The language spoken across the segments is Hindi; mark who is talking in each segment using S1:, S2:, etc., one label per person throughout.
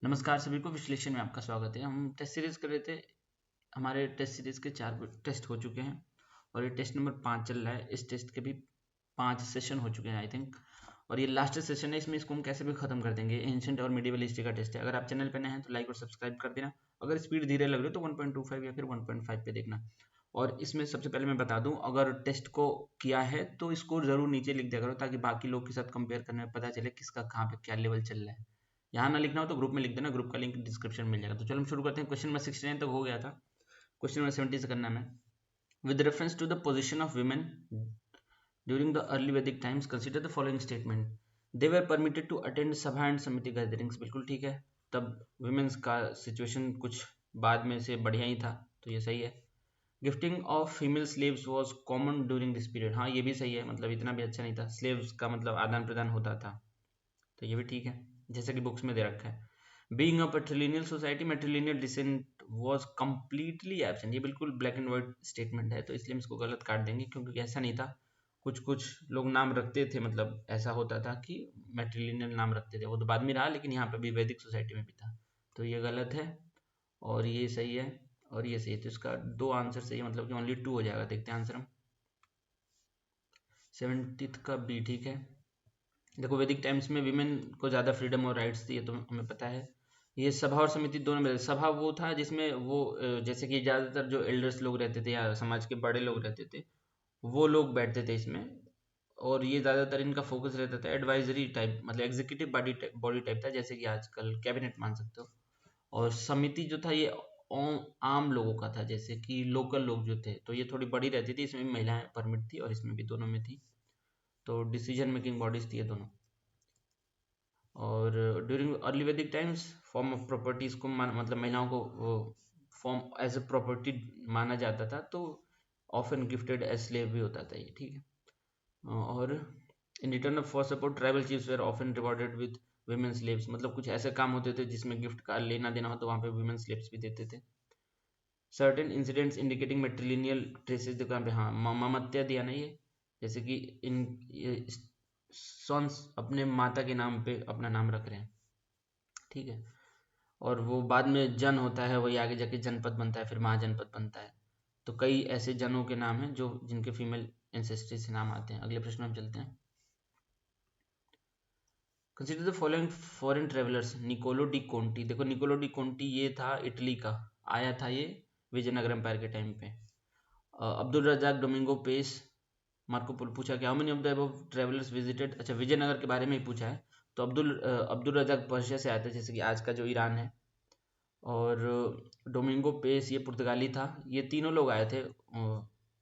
S1: नमस्कार सभी को, विश्लेषण में आपका स्वागत है। हम टेस्ट सीरीज कर रहे थे। हमारे टेस्ट सीरीज के 4 टेस्ट हो चुके हैं और ये टेस्ट नंबर 5 चल रहा है। इस टेस्ट के भी 5 सेशन हो चुके हैं आई थिंक, और ये लास्ट सेशन है। इसमें इसको हम कैसे भी खत्म कर देंगे। एंशिएंट और मिडिवल हिस्ट्री का टेस्ट है। अगर आप चैनल पर नए हैं तो लाइक और सब्सक्राइब कर देना। अगर स्पीड धीरे लग रही है तो 1.25 या फिर 1.5 पे देखना। और इसमें सबसे पहले मैं बता दूं, अगर टेस्ट को किया है तो इसको जरूर नीचे लिख दिया करो, ताकि बाकी लोग के साथ कंपेयर करने में पता चले किसका कहाँ पे क्या लेवल चल रहा है। यहाँ ना लिखना हो तो ग्रुप में लिख देना, ग्रुप का लिंक डिस्क्रिप्शन में मिल जाएगा। तो चलो हम शुरू करते हैं। क्वेश्चन नंबर 69 तक हो गया था, क्वेश्चन नंबर 70 से करना है। With reference to the position of women during the early Vedic times consider the following statement. They were permitted to attend sabha and samiti gatherings. बिल्कुल ठीक है, तब वुमेन्स का सिचुएशन कुछ बाद में से बढ़िया ही था, तो ये सही है। Gifting of female slaves was common during this period. हाँ, ये भी सही है, मतलब इतना भी अच्छा नहीं था। स्लेव्स का मतलब आदान प्रदान होता था, तो ये भी ठीक है, जैसे कि बुक्स में दे रखा है। Being a patrilineal society, matrilineal descent was completely absent. ये बिल्कुल ब्लैक एंड व्हाइट स्टेटमेंट है, तो इसलिए हम इसको गलत काट देंगे, क्योंकि ऐसा नहीं था। कुछ कुछ लोग नाम रखते थे, मतलब ऐसा होता था कि मेट्रिलिनियल नाम रखते थे। वो तो बाद में रहा, लेकिन यहाँ पे भी वैदिक सोसाइटी में भी था, तो ये गलत है और ये सही है और ये सही है। तो इसका 2 आंसर सही है, मतलब कि ओनली 2 हो जाएगा। देखते हैं आंसर हम। 70th का बी ठीक है। देखो, वैदिक टाइम्स में विमेन को ज़्यादा फ्रीडम और राइट्स थी, ये तो हमें पता है। ये सभा और समिति दोनों में। सभा वो था जिसमें वो जैसे कि ज़्यादातर जो एल्डर्स लोग रहते थे या समाज के बड़े लोग रहते थे, वो लोग बैठते थे इसमें। और ये ज़्यादातर इनका फोकस रहता था एडवाइजरी टाइप, मतलब एग्जीक्यूटिव बॉडी टाइप था, जैसे कि आजकल कैबिनेट मान सकते हो। और समिति जो था ये आम लोगों का था, जैसे कि लोकल लोग जो थे, तो ये थोड़ी बड़ी रहती थी। इसमें भी महिलाएं परमिट थी और इसमें भी, दोनों में थी। तो डिसीजन मेकिंग बॉडीज थी ये दोनों। और during early Vedic times form of properties को मतलब महिलाओं को फॉर्म एज ए प्रॉपर्टी माना जाता था, तो ऑफन गिफ्टेड एज स्लेव भी होता था ये, ठीक है। और in return for support tribal chiefs were often rewarded with women slaves. मतलब कुछ ऐसे काम होते थे जिसमें गिफ्ट का लेना देना हो, तो वहाँ पे वुमेन स्लेव्स भी देते थे। सर्टेन इंसिडेंट्स इंडिकेटिंग मेट्रिलिनियल ट्रेसेस, देखो यहाँ पे, हाँ, मामात्या दिया ना ये, जैसे कि इन सॉन्स अपने माता के नाम पे अपना नाम रख रहे हैं, ठीक है। और वो बाद में जन होता है, वही आगे जाके जनपद बनता है, फिर महाजनपद बनता है। तो कई ऐसे जनों के नाम हैं जो जिनके फीमेल एंसेस्ट्री से नाम आते हैं। अगले प्रश्न में हम चलते हैं। Consider the following foreign travellers. Nicolo de Conti. देखो, निकोलो डी कोंटी ये था इटली का, आया था ये विजयनगर एम्पायर के टाइम पे। Abdul Razzaq Domingo Paes. Marco Polo पूछा कि how many of the above travellers visited. अच्छा, विजयनगर के बारे में ही पूछा है। तो अब्दुल रजाक पर्शिया से आया था, जैसे कि आज का जो ईरान है। और डोमिंगो पेस ये पुर्तगाली था। ये तीनों लोग आए थे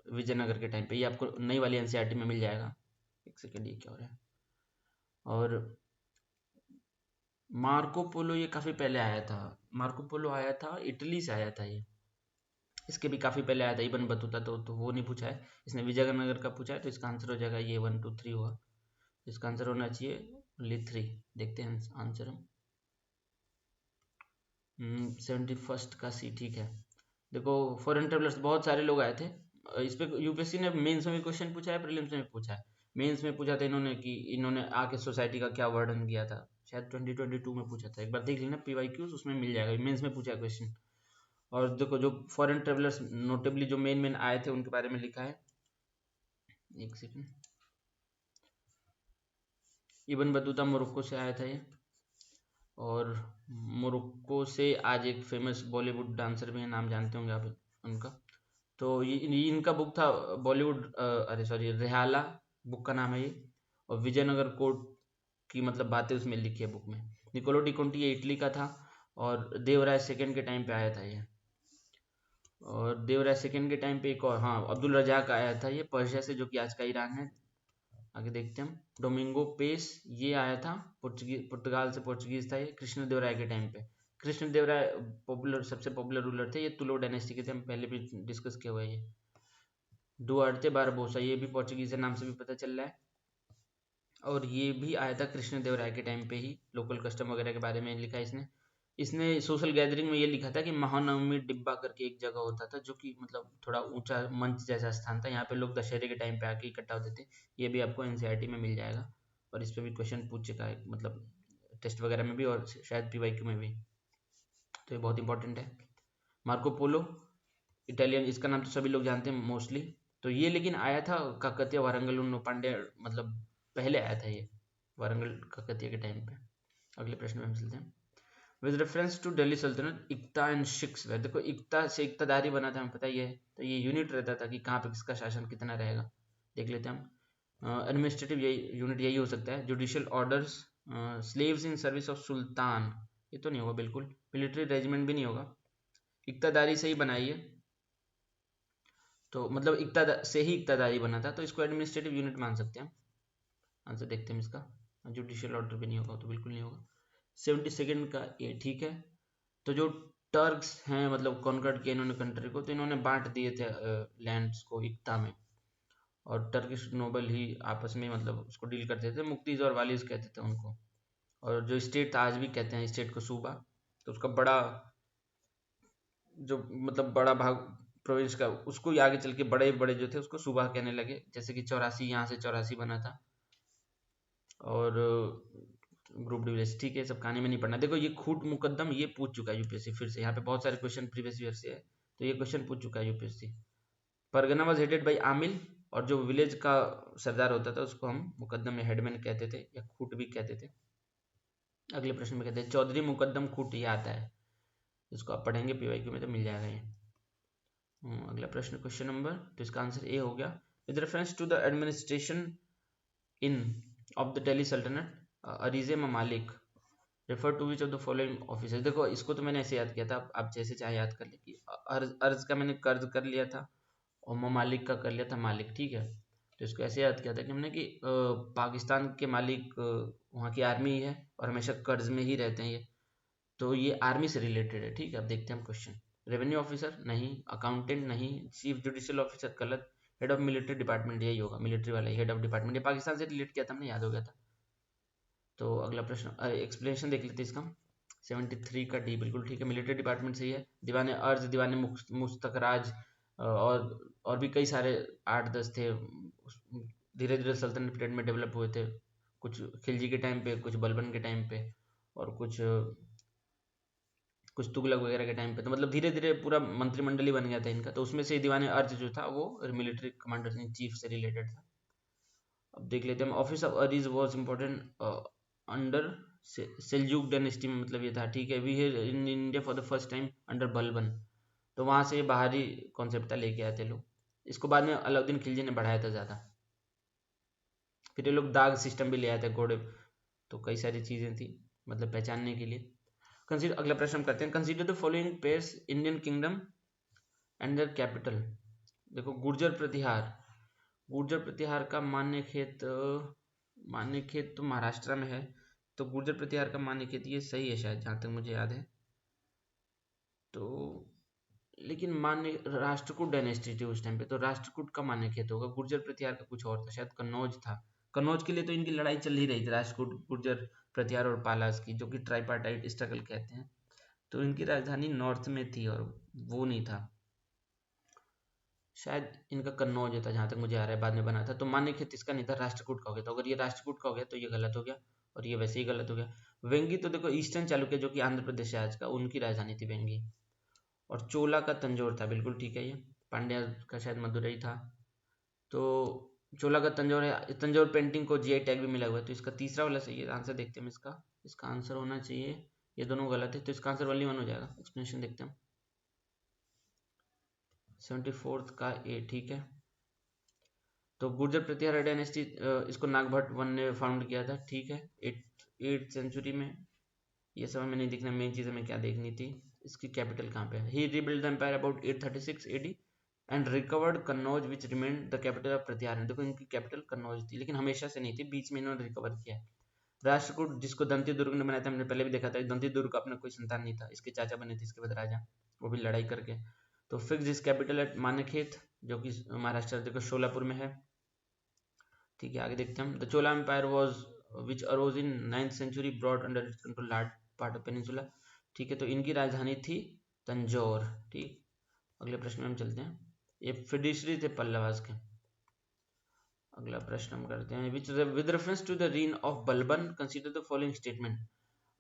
S1: विजयनगर के टाइम पे। ये आपको नई वाली एनसीईआरटी में मिल जाएगा। एक सेकेंड, ये क्या हो रहा है। और मार्को पोलो ये काफ़ी पहले आया था। मार्को पोलो आया था, इटली से आया था ये। इसके भी काफ़ी पहले आया था इबन बतूता, तो वो नहीं पूछा है इसने, विजयनगर का पूछा है। तो इसका आंसर हो जाएगा ये 1 2 3 हुआ। इसका आंसर होना चाहिए ओनली 3। देखते हैं आंसर हम। 71st का सी ठीक है। देखो, फॉरेन ट्रेवलर्स बहुत सारे लोग आए थे। इस पे यूपीएससी ने मेंस में भी क्वेश्चन पूछा है, प्रीलिम्स में भी पूछा है। मेंस में पूछा था इन्होंने कि इन्होंने आके सोसाइटी का क्या वर्णन किया था, शायद 2022 में पूछा था। एक बार देख लेना पीवाईक्यूज, उसमें मिल जाएगा। मेंस में पूछा है क्वेश्चन। और देखो, जो फॉरेन ट्रेवलर्स नोटेबली जो मेन मेन आए थे उनके बारे में लिखा है। एक सेकेंड। इबन बतूता मोरक्को से आया था ये। और मोरक्को से आज एक फेमस बॉलीवुड डांसर भी है, नाम जानते होंगे आप उनका। तो ये इनका बुक था बॉलीवुड, अरे सॉरी, रेहाला बुक का नाम है ये। और विजयनगर कोर्ट की मतलब बातें उसमें लिखी है बुक में। निकोलो डी कोंटी ये इटली का था। और देवराय सेकंड के टाइम पे आया था ये। और देवराय सेकंड के टाइम पे एक और, हाँ, अब्दुल रजाक आया था ये पर्शिया से, जो कि आज का ईरान है। आगे देखते हैं हम। डोमिंगो पेस ये आया था पुर्तगाल से, पोर्चुगीज था ये, कृष्ण देवराय के टाइम पे। कृष्ण देवराय पॉपुलर, सबसे पॉपुलर रूलर थे ये, तुलो डायनेस्टी के थे, हम पहले भी डिस्कस किया हुआ है ये। डुआर्टे बारबोसा ये भी पोर्चुगीज के नाम से भी पता चल रहा है। और ये भी आया था कृष्ण देवराय के टाइम पे ही। लोकल कस्टम वगैरह के बारे में लिखा है इसने। इसने सोशल गैदरिंग में ये लिखा था कि महानवमी डिब्बा करके एक जगह होता था, जो कि मतलब थोड़ा ऊंचा मंच जैसा स्थान था। यहाँ पे लोग दशहरे के टाइम पे आके इकट्ठा होते थे। ये भी आपको एनसीईआरटी में मिल जाएगा। और इस पे भी क्वेश्चन पूछ चुका है, मतलब टेस्ट वगैरह में भी और शायद पीवाईक्यू में भी, तो ये बहुत इंपॉर्टेंट है। मार्को पोलो इटालियन, इसका नाम तो सभी लोग जानते हैं मोस्टली। तो ये लेकिन आया था काकतीय वारंगल उन्नो पांड्या, मतलब पहले आया था ये वारंगल काकतीय के टाइम पे। अगले प्रश्न में हम चलते हैं। विद रेफरेंस टू दिल्ली सल्तनत इक्ता एंड शिक्स, देखो इक्ता से इक्तादारी बना था, हमें पता ही है। तो ये यूनिट रहता था कि कहाँ पे किसका शासन कितना रहेगा, देख लेते हैं हम। एडमिनिस्ट्रेटिव यूनिट यही हो सकता है। Judicial orders, slaves in service of sultan, ये तो नहीं होगा बिल्कुल। मिलिट्री रेजिमेंट भी नहीं होगा। इक्तादारी से ही बनाई है, तो मतलब इक्ता से ही इक्तादारी बना था, तो इसको एडमिनिस्ट्रेटिव यूनिट मान सकते हैं। आंसर देखते हैं इसका। जुडिशियल ऑर्डर भी नहीं होगा, तो बिल्कुल नहीं होगा। 72 का ए ठीक है। तो जो टर्क्स हैं, मतलब कॉन्कर्ड किया इन्होंने कंट्री को, तो इन्होंने बांट दिए थे लैंड्स को इक्ता में, और टर्किश नोबल ही आपस में मतलब उसको डील करते थे। मुक्तिज और वालिस कहते थे उनको, और जो स्टेट आज भी कहते हैं स्टेट को सूबा। तो उसका बड़ा जो मतलब बड़ा भाग प्रोविंस का, उसको ही आगे चल के बड़े बड़े जो थे उसको सूबा कहने लगे, जैसे कि 84 यहाँ से 84 बना था। और ग्रुप डिविजन ठीक है, सब कहानी में नहीं पढ़ना। देखो ये खूट मुकद्दम ये पूछ चुका है यूपीएससी फिर से, यहाँ पे बहुत सारे क्वेश्चन प्रीवियस ईयर से है, तो ये क्वेश्चन पूछ चुका है UPSC. Pargana was headed by आमिल, और जो विलेज का सरदार होता था उसको हम मुकद्दम में हेडमैन कहते थे, या खूट भी कहते थे। अगले प्रश्न में कहते हैं चौधरी मुकद्दम खूट, ये आता है, इसको आप पढ़ेंगे पीवाईक्यू में तो मिल जाएगा ये। अगला प्रश्न क्वेश्चन नंबर, तो इसका आंसर ए हो गया। With reference to the administration in of the Delhi सल्तनत Ariz-i Mamalik refer to which of the following officers. देखो इसको तो मैंने ऐसे याद किया था, आप जैसे चाहे याद कर ले कि अर्ज का मैंने कर्ज कर लिया था, और ममालिक का कर लिया था मालिक, ठीक है। तो इसको ऐसे याद किया था कि हमने कि पाकिस्तान के मालिक वहाँ की आर्मी है, और हमेशा कर्ज में ही रहते हैं ये, तो ये आर्मी से रिलेटेड है, ठीक है। अब देखते हैं हम क्वेश्चन। रेवेन्यू ऑफिसर नहीं, अकाउंटेंट नहीं, चीफ जुडिशियल ऑफिसर गलत, हेड ऑफ मिलिट्री डिपार्टमेंट यही होगा, मिलिट्री वाला ही हेड ऑफ डिपार्टमेंट, ये पाकिस्तान से रिलेट किया था हमने, याद हो गया था। तो अगला प्रश्न एक्सप्लेनेशन देख लेते हैं इसका। 73 का डी बिल्कुल ठीक है, मिलिट्री डिपार्टमेंट सही है। दीवाने अर्ज, दीवाने मुस्तकराज, और भी कई सारे 8-10 थे, धीरे धीरे सल्तनत पीरियड में डेवलप हुए थे, कुछ खिलजी के टाइम पे, कुछ बलबन के टाइम पे, और कुछ तुगलक वगैरह के टाइम पे। तो मतलब धीरे धीरे पूरा मंत्रिमंडल ही बन गया था इनका। तो उसमें से दीवाने अर्ज जो था वो मिलिट्री कमांडर इन चीफ से रिलेटेड था। अब देख लेते हैं, office of Ariz was important under Seljuk dynasty में, मतलब ये था, ठीक है। We hear in India for the first time under Balban, तो वहाँ से बाहरी कॉन्सेप्ट था, लेके आए थे लोग इसको। बाद में अलाउद्दीन खिलजी ने बढ़ाया था ज़्यादा। फिर ये लोग दाग सिस्टम भी ले आए थे, घोड़े, तो कई सारी चीज़ें थी मतलब पहचानने के लिए। कंसीडर, अगला प्रश्न हम करते हैं। Consider the following pairs Indian kingdom and their capital. देखो गुर्जर प्रतिहार, गुर्जर प्रतिहार का मान्यखेत, मान्यखेत तो महाराष्ट्र में है, तो गुर्जर प्रतिहार का मान्यखेत ये सही है शायद, जहाँ तक मुझे याद है। तो लेकिन मान्य राष्ट्रकूट डायनेस्टी थी उस टाइम पे, तो राष्ट्रकूट का मान्यखेत होगा। गुर्जर प्रतिहार का कुछ और था, शायद कन्नौज था। कन्नौज के लिए तो इनकी लड़ाई चल ही रही थी, राष्ट्रकूट, गुर्जर प्रतिहार और पालास की, जो कि ट्राइपार्टाइट स्ट्रगल कहते हैं। तो इनकी राजधानी नॉर्थ में थी, और वो नहीं था, शायद इनका कन्नौज था जहाँ तक मुझे आ रहा है, बाद में बना था। तो मान्यखेत इसका नहीं था, राष्ट्रकूट का हो गया। तो अगर ये राष्ट्रकूट का हो गया तो ये गलत हो गया, और ये वैसे ही गलत हो गया। वेंगी तो देखो ईस्टर्न चालुक्य, जो कि आंध्र प्रदेश है आज का, उनकी राजधानी थी वेंगी। और चोला का तंजौर था, बिल्कुल ठीक है। ये पांड्या का शायद मदुरई था। तो चोला का तंजौर है। तंजौर पेंटिंग को जीआई टैग भी मिला हुआ है, तो इसका तीसरा वाला सही है। आंसर देखते हैं इसका। इसका आंसर होना चाहिए, ये दोनों गलत है, तो इसका आंसर ओनली 1 हो जाएगा। एक्सप्लेनेशन देखते हैं। 74 का ए ठीक है। तो गुर्जर प्रतिहार डायनेस्टी, इसको नागभट्ट वन ने फाउंड किया था, ठीक है, 8th सेंचुरी में। ये सब हमें नहीं दिखना, मेन चीज़ हमें क्या देखनी थी, इसकी कैपिटल कहाँ पे है। He rebuild the empire about 836 AD and recovered Kannauj which remained the capital of Pratihara. देखो इनकी कैपिटल कन्नौज थी, लेकिन हमेशा से नहीं थी, बीच में इन्होंने रिकवर किया है। राष्ट्रकूट जिसको दंती दुर्ग ने बनाया था, हमने पहले भी देखा था, दंती दुर्ग का अपना कोई संतान नहीं था, इसके चाचा बने थे इसके बाद राजा, वो भी लड़ाई करके। तो फिक्स दिस कैपिटल एट मानेखेत, जो कि महाराष्ट्र देखो शोलापुर में है, ठीक है। आगे देखते हैं हम। The Chola empire was which arose in 9th century broad under its control large part of peninsula, ठीक है। तो इनकी राजधानी थी तंजौर, ठीक। अगले प्रश्न में हम चलते हैं। ये फिडिशरी थे पल्लवास के। अगला प्रश्न हम करते हैं। Which with reference to the reign of Balban consider the following statement.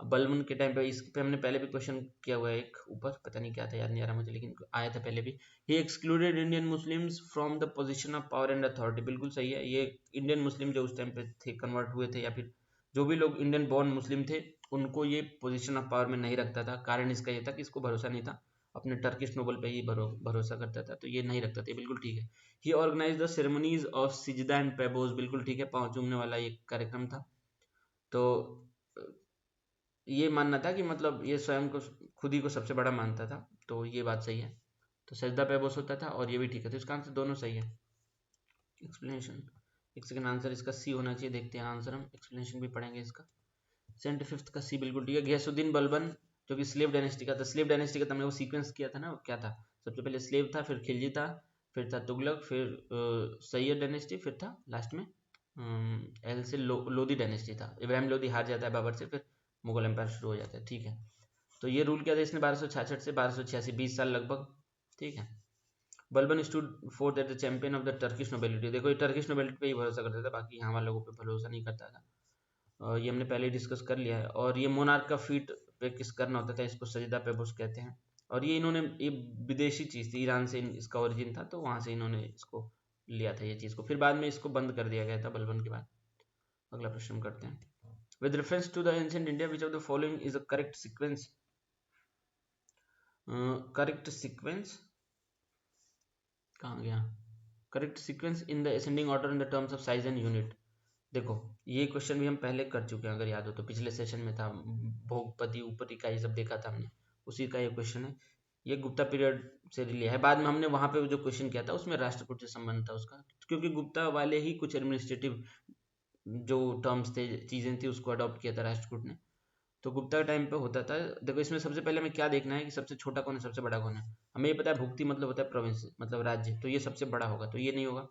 S1: Balban के टाइम पे, इस पे हमने पहले भी क्वेश्चन किया हुआ है एक ऊपर, पता नहीं क्या था, याद नहीं आ रहा मुझे, लेकिन आया था पहले भी। He excluded Indian Muslims from the position of power and authority, बिल्कुल सही है। ये इंडियन मुस्लिम जो उस टाइम पे थे, कन्वर्ट हुए थे, या फिर जो भी लोग इंडियन बॉर्न मुस्लिम थे, उनको ये पोजीशन ऑफ पावर में नहीं रखता था। कारण इसका ये था कि इसको भरोसा नहीं था, अपने टर्किश नोबल पे ही भरोसा करता था, तो ये नहीं रखता था, बिल्कुल ठीक है। He organise the ceremonies of sijda and paibos, बिल्कुल ठीक है, पाँव चूमने वाला एक कार्यक्रम था। तो ये मानना था कि मतलब ये स्वयं को, खुद ही को सबसे बड़ा मानता था, तो ये बात सही है। तो सजदा पेबोस होता था, और ये भी ठीक है, तो इसका आंसर दोनों सही है। एक्सप्लेनेशन, एक सेकंड, आंसर इसका सी होना चाहिए, देखते हैं आंसर, हम एक्सप्लेनेशन भी पढ़ेंगे इसका। 75th का सी बिल्कुल ठीक है। गयासुद्दीन बलबन, जो कि स्लेव डायनेस्टी का था। स्लेव डायनेस्टी का हमने वो सीक्वेंस किया था ना, वो क्या था, सबसे पहले स्लेव था, फिर खिलजी था, फिर था तुगलक, फिर सैयद डायनेस्टी, फिर था लास्ट में एल से लोधी डायनेस्टी था। इब्राहिम लोधी हार जाता है बाबर से, फिर मुगल एम्पायर शुरू हो जाता है, ठीक है। तो ये रूल किया था इसने 1266 से 1286, 20 साल लगभग, ठीक है। Balban stood for that the champion of the Turkish nobility, देखो ये टर्किश नोबेलिटी पे ही भरोसा करता था, बाकी यहाँ वालों पे भरोसा नहीं करता था। और ये हमने पहले डिस्कस कर लिया है। और ये मोनार्क का फीट पे किस करना होता था, इसको सजदा पे बुश कहते हैं। और ये इन्होंने, ये विदेशी चीज़ थी, ईरान से इसका ओरिजिन था, तो वहाँ से इन्होंने इसको लिया था ये चीज़ को, फिर बाद में इसको बंद कर दिया गया था बलबन के बाद। अगला प्रश्न करते हैं। With reference to the ancient India, which of the following is a correct sequence? Correct sequence कहाँ गया? Correct sequence in the ascending order in the terms of size and unit. देखो ये क्वेश्चन भी हम पहले कर चुके हैं, अगर याद हो तो पिछले सेशन में था, भोगपति ऊपरी का ये सब देखा था हमने, उसी का ये क्वेश्चन है। ये गुप्ता पीरियड से लिया है, बाद में हमने वहां पे जो क्वेश्चन किया था उसमें राष्ट्रकूट से संबंध था उसका, क्योंकि गुप्ता वाले ही कुछ एडमिनिस्ट्रेटिव जो टर्म्स थे, चीजें थी, उसको अडॉप्ट किया था राष्ट्रकूट ने। तो गुप्ता के टाइम पे होता था। देखो इसमें सबसे पहले हमें क्या देखना है कि सबसे छोटा कौन है, सबसे बड़ा कौन है। हमें ये पता है भुक्ति मतलब होता है प्रोविंस, मतलब राज्य, तो ये सबसे बड़ा होगा, तो ये नहीं होगा।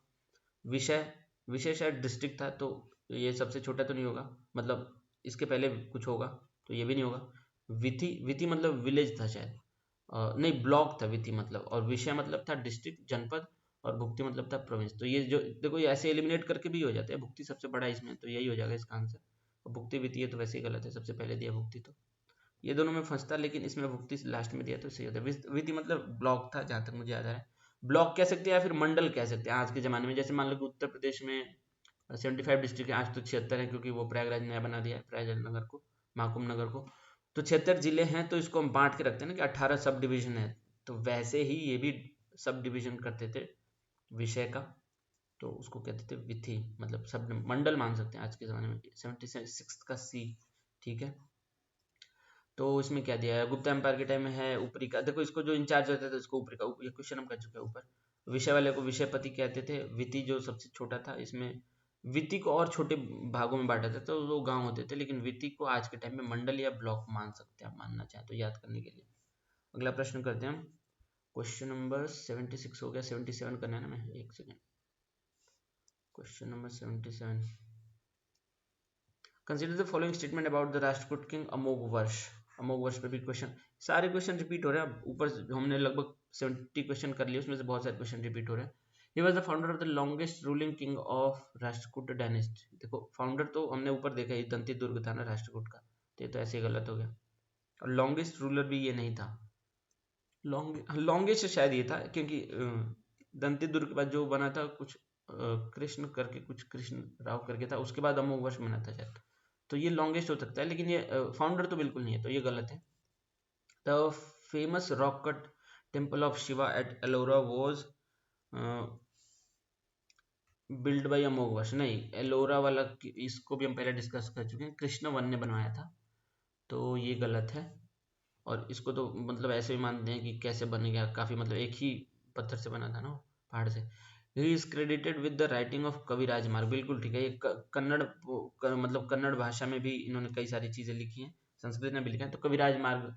S1: विषय, विषय शायद डिस्ट्रिक्ट था, तो ये सबसे छोटा तो नहीं होगा, मतलब इसके पहले कुछ होगा, तो ये भी नहीं होगा। विधि, विधि मतलब विलेज था शायद, नहीं ब्लॉक था विधि मतलब, और विषय मतलब था डिस्ट्रिक्ट, जनपद, और भुक्ति मतलब था प्रोविंस। तो ये जो देखो ये ऐसे एलिमिनेट करके भी हो जाते हैं, भुक्ति सबसे बड़ा है इसमें, तो यही हो जाएगा इसका आंसर। और भुक्ति विधि तो वैसे ही गलत है, सबसे पहले दिया भुक्ति, तो ये दोनों में फंसता, लेकिन इसमें भुक्ति लास्ट में दिया तो सही होता है। विधि मतलब ब्लॉक था, जहाँ तक मुझे याद आ रहा है। ब्लॉक कह सकते हैं या फिर मंडल कह सकते हैं आज के ज़माने में। जैसे मान लो कि उत्तर प्रदेश में 75 डिस्ट्रिक्ट है, आज तो 76 है, क्योंकि वो प्रयागराज नया बना दिया है, प्रयागराज नगर को, महाकुंभ नगर को। तो 76 जिले हैं, तो इसको हम बांट के रखते हैं ना कि 18 सब डिवीजन है, तो वैसे ही ये भी सब डिवीजन करते थे विषय का, तो उसको कहते थे विधि, मतलब सब मंडल मान सकते हैं आज के ज़माने में। 76 का सी, ठीक है। तो इसमें क्या दिया है, गुप्ता एम्पायर के टाइम में है ऊपरी का, देखो इसको जो इंचार्ज होता था इसको ऊपरी का, ये क्वेश्चन हम कर चुके हैं ऊपर। विषय वाले को विषयपति कहते थे। विति जो सबसे छोटा था, इसमें विति को और छोटे भागों में बांटा था, तो वो गांव होते थे, लेकिन विति को आज के टाइम में मंडल या ब्लॉक मान सकते हैं, आप मानना चाहें तो, याद करने के लिए। अगला प्रश्न करते हैं हम। क्वेश्चन नंबर 76 हो गया, 77 करना है ना, मैं एक second. Question number 77, consider the following statement about the Rashtrakuta king Amoghavarsha. अमोघ वर्ष पे भी क्वेश्चन, सारे क्वेश्चन रिपीट हो रहे हैं, ऊपर हमने लगभग 70 क्वेश्चन कर लिए, उसमें से बहुत सारे क्वेश्चन रिपीट हो रहे हैं। He was the founder of the longest ruling king of Rashtrakuta dynasty. देखो फाउंडर तो हमने ऊपर देखा ही, दंती दुर्ग था ना राष्ट्रकूट का, तो ये तो ऐसे ही गलत हो गया। और लॉन्गेस्ट रूलर भी ये नहीं था, लॉन्गेस्ट शायद ये था, क्योंकि दंती दुर्ग के बाद जो बना था कुछ कृष्ण करके, कुछ कृष्ण राव करके था, उसके बाद अमोघ वर्ष बना था शायद, तो ये लॉन्गेस्ट हो सकता है, लेकिन ये फाउंडर तो बिल्कुल नहीं है, तो ये गलत है। The famous rock cut temple of Shiva at Ellora was build by Amoghavarsha, नहीं एलोरा वाला इसको भी हम पहले डिस्कस कर चुके हैं, कृष्ण वन ने बनवाया था, तो ये गलत है। और इसको तो मतलब ऐसे भी मानते हैं कि कैसे बन गया, काफी मतलब एक ही पत्थर से बना था ना पहाड़ से। He is credited with the writing of Kavirajamarga, बिल्कुल ठीक है। ये कन्नड़ मतलब कन्नड़ भाषा में भी इन्होंने कई सारी चीजें लिखी हैं, संस्कृत में भी लिखा है, तो कविराज मार्ग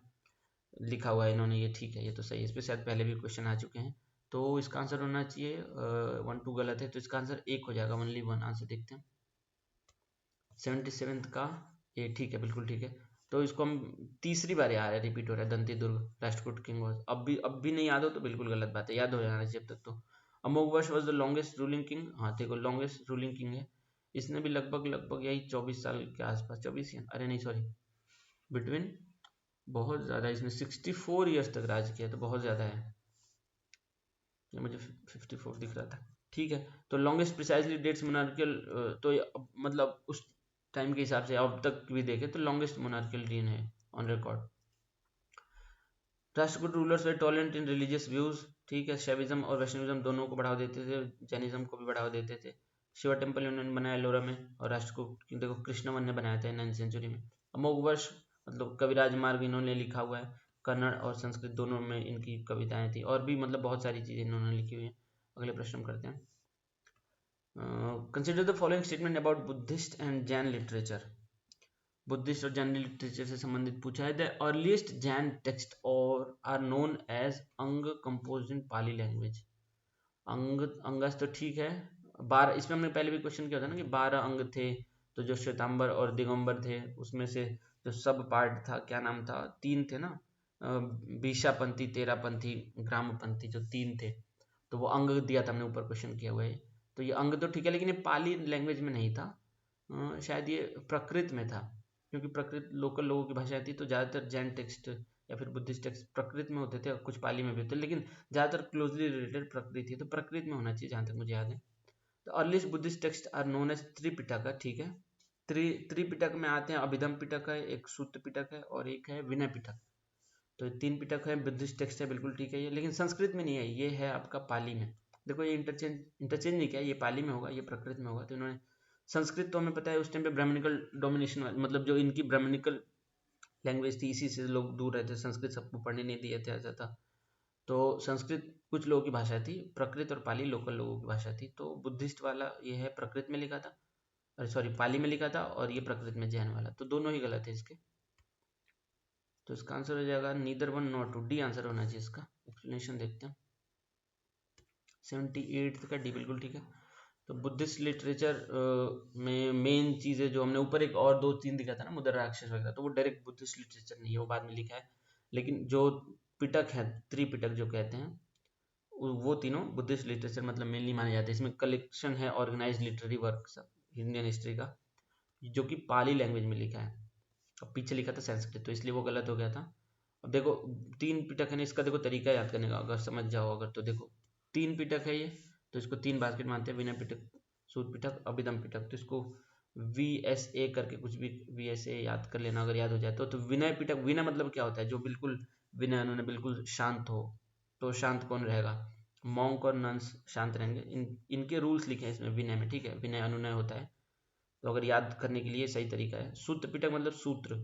S1: लिखा हुआ है इन्होंने, ये ठीक है, ये तो सही है। इस पर शायद पहले भी क्वेश्चन आ चुके हैं, तो इसका आंसर होना चाहिए 1 2 गलत है, तो इसका आंसर 1 हो जाएगा, ओनली 1 आंसर। देखते हैं 77 का, ये ठीक है, बिल्कुल ठीक है। तो इसको हम तीसरी बार याद है, रिपीट हो रहा है, दंती दुर्ग राष्ट्रकूट किंग वॉज। अब भी नहीं याद हो तो बिल्कुल गलत बात है, याद हो जाना चाहिए अब तक तो। अमोघ वर्ष was the longest ruling king, हाँ देखो लॉन्गेस्ट रूलिंग किंग है, इसने भी लगभग लगभग यही 24 साल के आसपास, 24 या अरे नहीं सॉरी बिटवीन, बहुत ज़्यादा, इसने 64 ईयर्स तक राज किया, तो बहुत ज़्यादा है। ये मुझे 54 दिख रहा था, ठीक है। तो लॉन्गेस्ट प्रिसाइजली डेट्स मोनार्कियल, तो मतलब उस टाइम के हिसाब से अब तक भी देखें तो लॉन्गेस्ट मोनार्कियल reign है on record. Rashtrakuta rulers way tolerant in religious views, ठीक है। शैविज्म और वैष्णविज्म दोनों को बढ़ावा देते थे, जैनिज्म को भी बढ़ावा देते थे। शिवा टेम्पल उन्होंने बनाया एलोरा में, और राष्ट्रकूट देखो कृष्णवन ने बनाया था 9th सेंचुरी में। अमोघ वर्ष मतलब कविराज मार्ग इन्होंने लिखा हुआ है, कन्नड़ और संस्कृत दोनों में इनकी कविताएं थी, और भी मतलब बहुत सारी चीज़ें इन्होंने लिखी हुई हैं। अगले प्रश्न करते हैं। Consider the following statement about Buddhist and Jain literature. Buddhist और जैन लिटरेचर से संबंधित पूछा है। द अर्लीस्ट जैन टेक्स्ट और आर नोन एज अंग कंपोज्ड इन पाली लैंग्वेज। अंगस तो ठीक है, 12, इसमें हमने पहले भी क्वेश्चन किया था ना कि 12 अंग थे, तो जो श्वेतांबर और दिगंबर थे उसमें से जो सब पार्ट था, क्या नाम था, 3 थे ना, बीशापंथी, तेरापंथी, ग्रामपंथी, जो 3 थे, तो वो अंग दिया था हमने, ऊपर क्वेश्चन किया हुआ है। तो ये अंग तो ठीक है, लेकिन ये पाली लैंग्वेज में नहीं था, शायद ये प्रकृत में था, क्योंकि प्रकृत लोकल लोगों की भाषा थी, तो ज़्यादातर जैन टेक्स्ट या फिर बुद्धिस्ट टेक्स्ट प्रकृत में होते थे, और कुछ पाली में भी होते, लेकिन ज़्यादातर क्लोजली रिलेटेड प्रकृत ही, तो प्रकृत में होना चाहिए जहाँ तक मुझे याद है। तो earliest Buddhist text are known as Tripitaka, ठीक है। त्रिपिटक में आते हैं अभिधम पिटक है, एक सूत्र पिटक है, और एक है विनय पिटक। तो 3 पिटक है, बुद्धिस्ट टेक्स्ट है, बिल्कुल ठीक है ये, लेकिन संस्कृत में नहीं है, ये है आपका पाली में। देखो ये इंटरचेंज नहीं किया, ये पाली में होगा, ये प्रकृत में होगा, तो इन्होंने संस्कृत, तो हमें पता है उस टाइम पे ब्राह्मणिकल डोमिनेशन, मतलब जो इनकी ब्राह्मणिकल लैंग्वेज थी, इसी से लोग दूर रहते, संस्कृत सबको पढ़ने नहीं दिया था जाता, तो संस्कृत कुछ लोगों की भाषा थी, प्रकृत और पाली लोकल लोगों की भाषा थी। तो बुद्धिस्ट वाला ये है प्रकृत में लिखा था, अरे सॉरी पाली में लिखा था, और ये प्रकृत में जैन वाला, तो दोनों ही गलत है इसके। तो इसका आंसर हो जाएगा neither one not two, D answer होना चाहिए इसका। एक्सप्लेनेशन देखते हैं, 78 का डी बिल्कुल ठीक है। तो बुद्धिस्ट लिटरेचर में मेन चीज़ें जो हमने ऊपर एक और 2-3 दिखा था ना, मुद्रा राक्षस वगैरह, तो वो डायरेक्ट बुद्धिस्ट लिटरेचर नहीं है, वो बाद में लिखा है। लेकिन जो पिटक है, त्रिपिटक जो कहते हैं, वो तीनों बुद्धिस्ट लिटरेचर मतलब मेनली माने जाते हैं। इसमें कलेक्शन है organise literary work Indian history का, जो कि पाली लैंग्वेज में लिखा है, और पीछे लिखा था संस्कृत, तो इसलिए वो गलत हो गया था। अब देखो 3 पिटक है ना, इसका देखो तरीका याद करने का, अगर समझ जाओ अगर, तो देखो 3 पिटक है ये, तो इसको 3 बास्केट मानते हैं, विनय पिटक, सूत पिटक, अभिधम पिटक, तो इसको VSA करके कुछ भी VSA याद कर लेना अगर याद हो जाए तो विनय पिटक, विनय मतलब क्या होता है, जो बिल्कुल विनय उन्होंने बिल्कुल शांत हो, तो शांत कौन रहेगा, मॉन्क और नन्स शांत रहेंगे, इनके रूल्स लिखे हैं इसमें विनय में, ठीक है, विनय अनुनय होता है, तो अगर याद करने के लिए सही तरीका है। सूत्र पिटक मतलब सूत्र,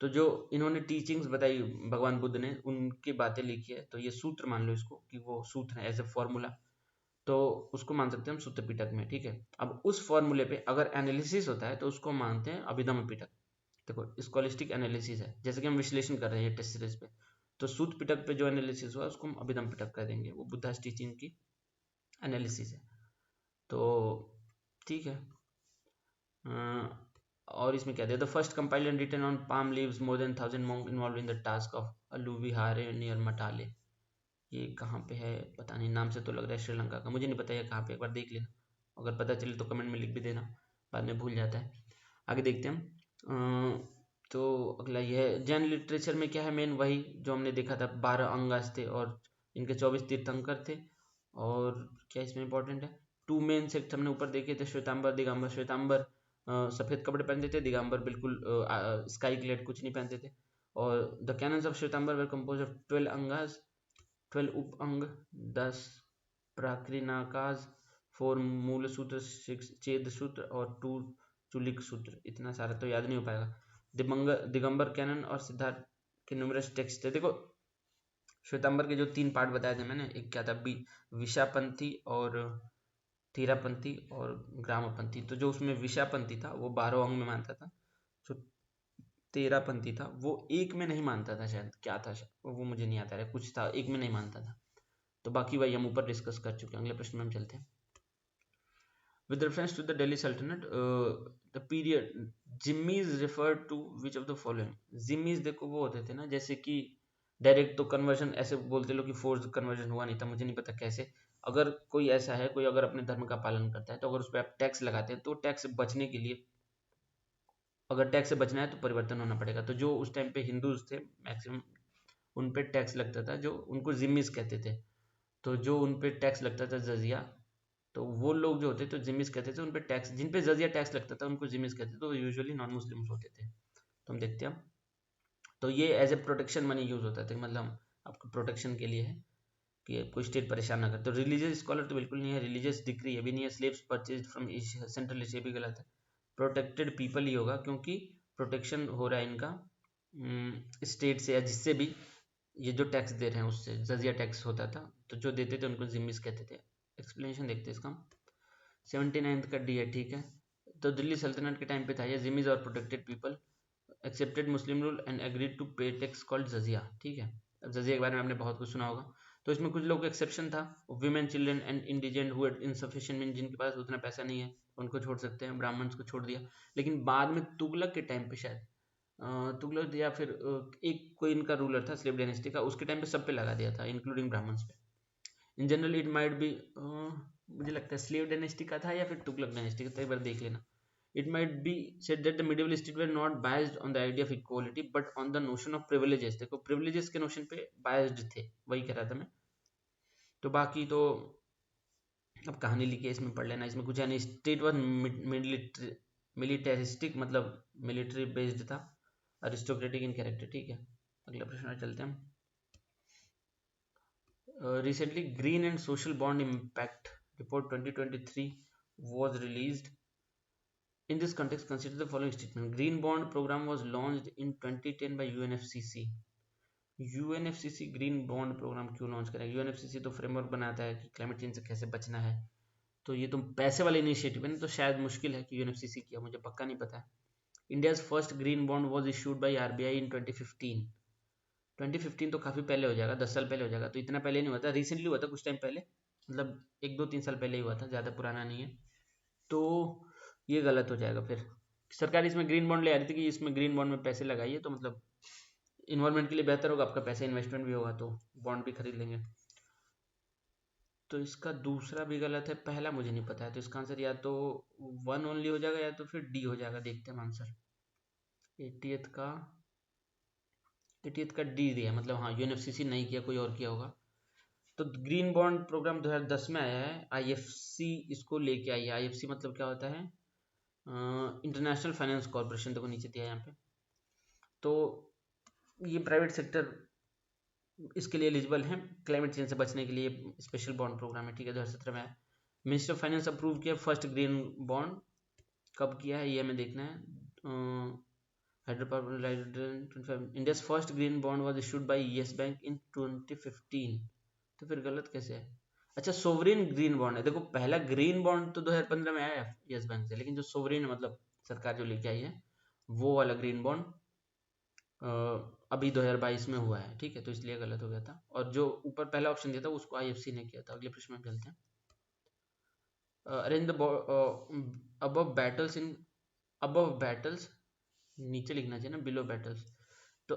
S1: तो जो इन्होंने टीचिंग्स बताई भगवान बुद्ध ने, उनकी बातें लिखी है, तो ये सूत्र मान लो इसको कि वो सूत्र है एज ए फॉर्मूला, तो उसको मान सकते हैं हम सूत्र पिटक में, ठीक है। अब उस फॉर्मूले पे अगर एनालिसिस होता है तो उसको मानते हैं अभिधम पिटक। देखो स्कॉलिस्टिक एनालिसिस है, जैसे कि हम विश्लेषण कर रहे हैं टेस्ट सीरीज पे, तो सूत्र पिटक पे जो एनालिसिस हुआ उसको हम अभिधम पिटक कह देंगे, वो बुद्धास टीचिंग की एनालिसिस है, तो ठीक है। और इसमें क्या दिया, the first compiled and written on palm leaves, more than 1000 monks involve in the task of Aluvihare near Matale. ये कहाँ पे है पता नहीं, नाम से तो लग रहा है श्रीलंका का, मुझे नहीं पता है कहाँ पे, एक बार देख लेना, अगर पता चले तो कमेंट में लिख भी देना, बाद में भूल जाता है। आगे देखते हैं हम। तो अगला ये है जैन लिटरेचर में क्या है मेन, वही जो हमने देखा था, 12 अंगास थे और इनके 24 तीर्थंकर थे, और क्या इसमें इंपॉर्टेंट है, 2 मेन सेक्ट हमने ऊपर देखे थे, श्वेतांबर दिगंबर। श्वेतांबर सफ़ेद कपड़े पहनते थे, दिगंबर बिल्कुल स्काई ग्लेड कुछ नहीं पहनते थे, और the canons of Svetambara were compose of 12 Angas, 12 उप अंग, 10 प्राक्रिनाकाज, 4 मूल सूत्र, 6 चेद सूत्र, और 2 चुलिक सूत्र। इतना सारा तो याद नहीं हो पाएगा। दिगंबर कैनन और सिद्धार्थ के न्यूमरस टेक्स्ट थे। देखो श्वेतांबर के जो 3 पार्ट बताए थे मैंने, एक क्या था, विशापंथी और थीरापंथी और ग्रामपंथी, तो जो उसमें विशापंथी था वो 12 अंग में मानता था, जो तेरापंथी था वो एक में नहीं मानता था, शायद क्या था वो मुझे नहीं आता है, कुछ था एक में नहीं मानता था, तो बाकी वही हम ऊपर डिस्कस कर चुके हैं। अगले प्रश्न में हम चलते हैं। With reference to the Delhi sultanate, the period zimmis refer to which of the following. जिम्मीज देखो वो होते थे ना, जैसे कि डायरेक्ट तो कन्वर्जन ऐसे बोलते लोग कि फोर्स कन्वर्जन हुआ नहीं था, मुझे नहीं पता कैसे, अगर कोई ऐसा है, कोई अगर अपने धर्म का पालन करता है, तो अगर उस पर आप टैक्स लगाते हैं तो टैक्स से बचने के लिए अगर टैक्स से बचना है तो परिवर्तन होना पड़ेगा। तो जो उस टाइम पे हिंदूज थे मैक्सिमम, उन पे टैक्स लगता था, जो उनको जिम्मीज कहते थे। तो जो उन पे टैक्स लगता था जजिया, तो वो लोग जो होते तो जिम्मीज कहते थे, उन पे टैक्स, जिन पे जजिया टैक्स लगता था उनको जिम्मीज कहते थे, तो यूजुअली नॉन मुस्लिम्स होते थे। तो हम देखते हैं, तो ये as a protection money use होता था, मतलब आपको प्रोटेक्शन के लिए है कि कोई स्टेट परेशान ना करे। तो रिलीजियस स्कॉलर तो बिल्कुल नहीं है, रिलीजियस डिक्री ये भी नहीं है, slaves purchase from central Asia भी गलत है, प्रोटेक्टेड पीपल ही होगा क्योंकि प्रोटेक्शन हो रहा है इनका स्टेट से या जिससे भी ये जो टैक्स दे रहे हैं उससे, जजिया टैक्स होता था, तो जो देते थे उनको जिम्मीज कहते थे। एक्सप्लेनेशन देखते हैं इसका। 79th का डी है, ठीक है। तो दिल्ली सल्तनत के टाइम पे था ये, जिम्मीज और protected people accepted Muslim rule and agreed to pay tax called jizya, ठीक है। अब जजिया के बारे में आपने बहुत कुछ सुना होगा। तो इसमें कुछ लोग एक्सेप्शन था, women, children and indigent who had insufficient mean, जिनके पास उतना पैसा नहीं है उनको छोड़ सकते हैं, ब्राह्मण्स को छोड़ दिया। लेकिन बाद में तुगलक के टाइम पे शायद तुगलक या फिर एक कोई इनका रूलर था स्लेव डायनेस्टी का, उसके टाइम पे सब पे लगा दिया था इंक्लूडिंग ब्राह्मण्स पे। In general it might be, मुझे लगता है स्लेव डायनेस्टी का था या फिर तुगलक डायनेस्टी का था, एक बार देख लेना। It might be said that the medieval state were not biased on the idea of equality but on the notion of privileges। देखो privileges के notion पे biased थे, वही कह रहा था मैं। तो बाकी तो अब कहानी लिखी है, इसमें पढ़ लेना, इसमें कुछ है नहीं। स्टेट वॉज मिलिटरिस्टिक, मतलब मिलिट्री बेस्ड था, अरिस्टोक्रेटिक इन कैरेक्टर, ठीक है। अगला प्रश्न में चलते हैं। Recently green and social bond impact report 2023 was released. In this context, consider the following statement. Green Bond program was launched in 2010 by UNFCCC. UNFCCC green bond programme क्यों लॉन्च करेगा? UNFCCC तो फ्रेमवर्क बनाता है कि क्लाइमेट चेंज से कैसे बचना है, तो ये तो पैसे वाले इनिशिएटिव है ना, तो शायद मुश्किल है कि UNFCCC किया, मुझे पक्का नहीं पता है। India's first green bond was issued by RBI इन 2015। 2015 तो काफ़ी पहले हो जाएगा, 10 साल पहले हो जाएगा, तो इतना पहले नहीं हुआ था, रिसेंटली हुआ था कुछ टाइम पहले, मतलब 1 2 3 साल पहले ही हुआ था, ज़्यादा पुराना नहीं है। तो ये गलत हो जाएगा फिर। सरकार इसमें ग्रीन बॉन्ड ले आ रही थी कि इसमें ग्रीन बॉन्ड में पैसे लगाइए, तो मतलब इन्वायरमेंट के लिए बेहतर होगा, आपका पैसा इन्वेस्टमेंट भी होगा, तो बॉन्ड भी खरीद लेंगे। तो इसका दूसरा भी गलत है, पहला मुझे नहीं पता है, तो इसका आंसर या तो 1 ओनली हो जाएगा या तो फिर डी हो जाएगा। देखते हैं आंसर। 80th का डी दिया, मतलब हाँ UNFCCC नहीं किया, कोई और किया होगा। तो ग्रीन बॉन्ड प्रोग्राम 2010 में आया है, IFC इसको लेके आई है। IFC मतलब क्या होता है? इंटरनेशनल फाइनेंस कॉर्पोरेशन, देखो नीचे दिया है यहाँ पे। तो ये प्राइवेट सेक्टर इसके लिए एलिजिबल है, क्लाइमेट चेंज से बचने के लिए स्पेशल बॉन्ड प्रोग्राम है, ठीक है। 2017 में आया। मिनिस्टर ऑफ फाइनेंस अप्रूव किया फर्स्ट ग्रीन बॉन्ड, कब किया है ये हमें देखना है। India's first green bond was issued by Yes Bank in 2015। तो फिर गलत कैसे है? अच्छा, सोवरेन ग्रीन बॉन्ड है। देखो पहला ग्रीन बॉन्ड तो 2015 में आया है येस बैंक से, लेकिन जो सोवरेन मतलब सरकार जो लेके आई है, वो वाला ग्रीन बॉन्ड अभी 2022 में हुआ है, ठीक है, तो इसलिए गलत हो गया था। और जो ऊपर पहला ऑप्शन दिया था उसको IFC ने किया था। अगले प्रश्न में चलते हैं। Arrange the above battles in, above battles नीचे लिखना चाहिए ना, बिलो बैटल्स। तो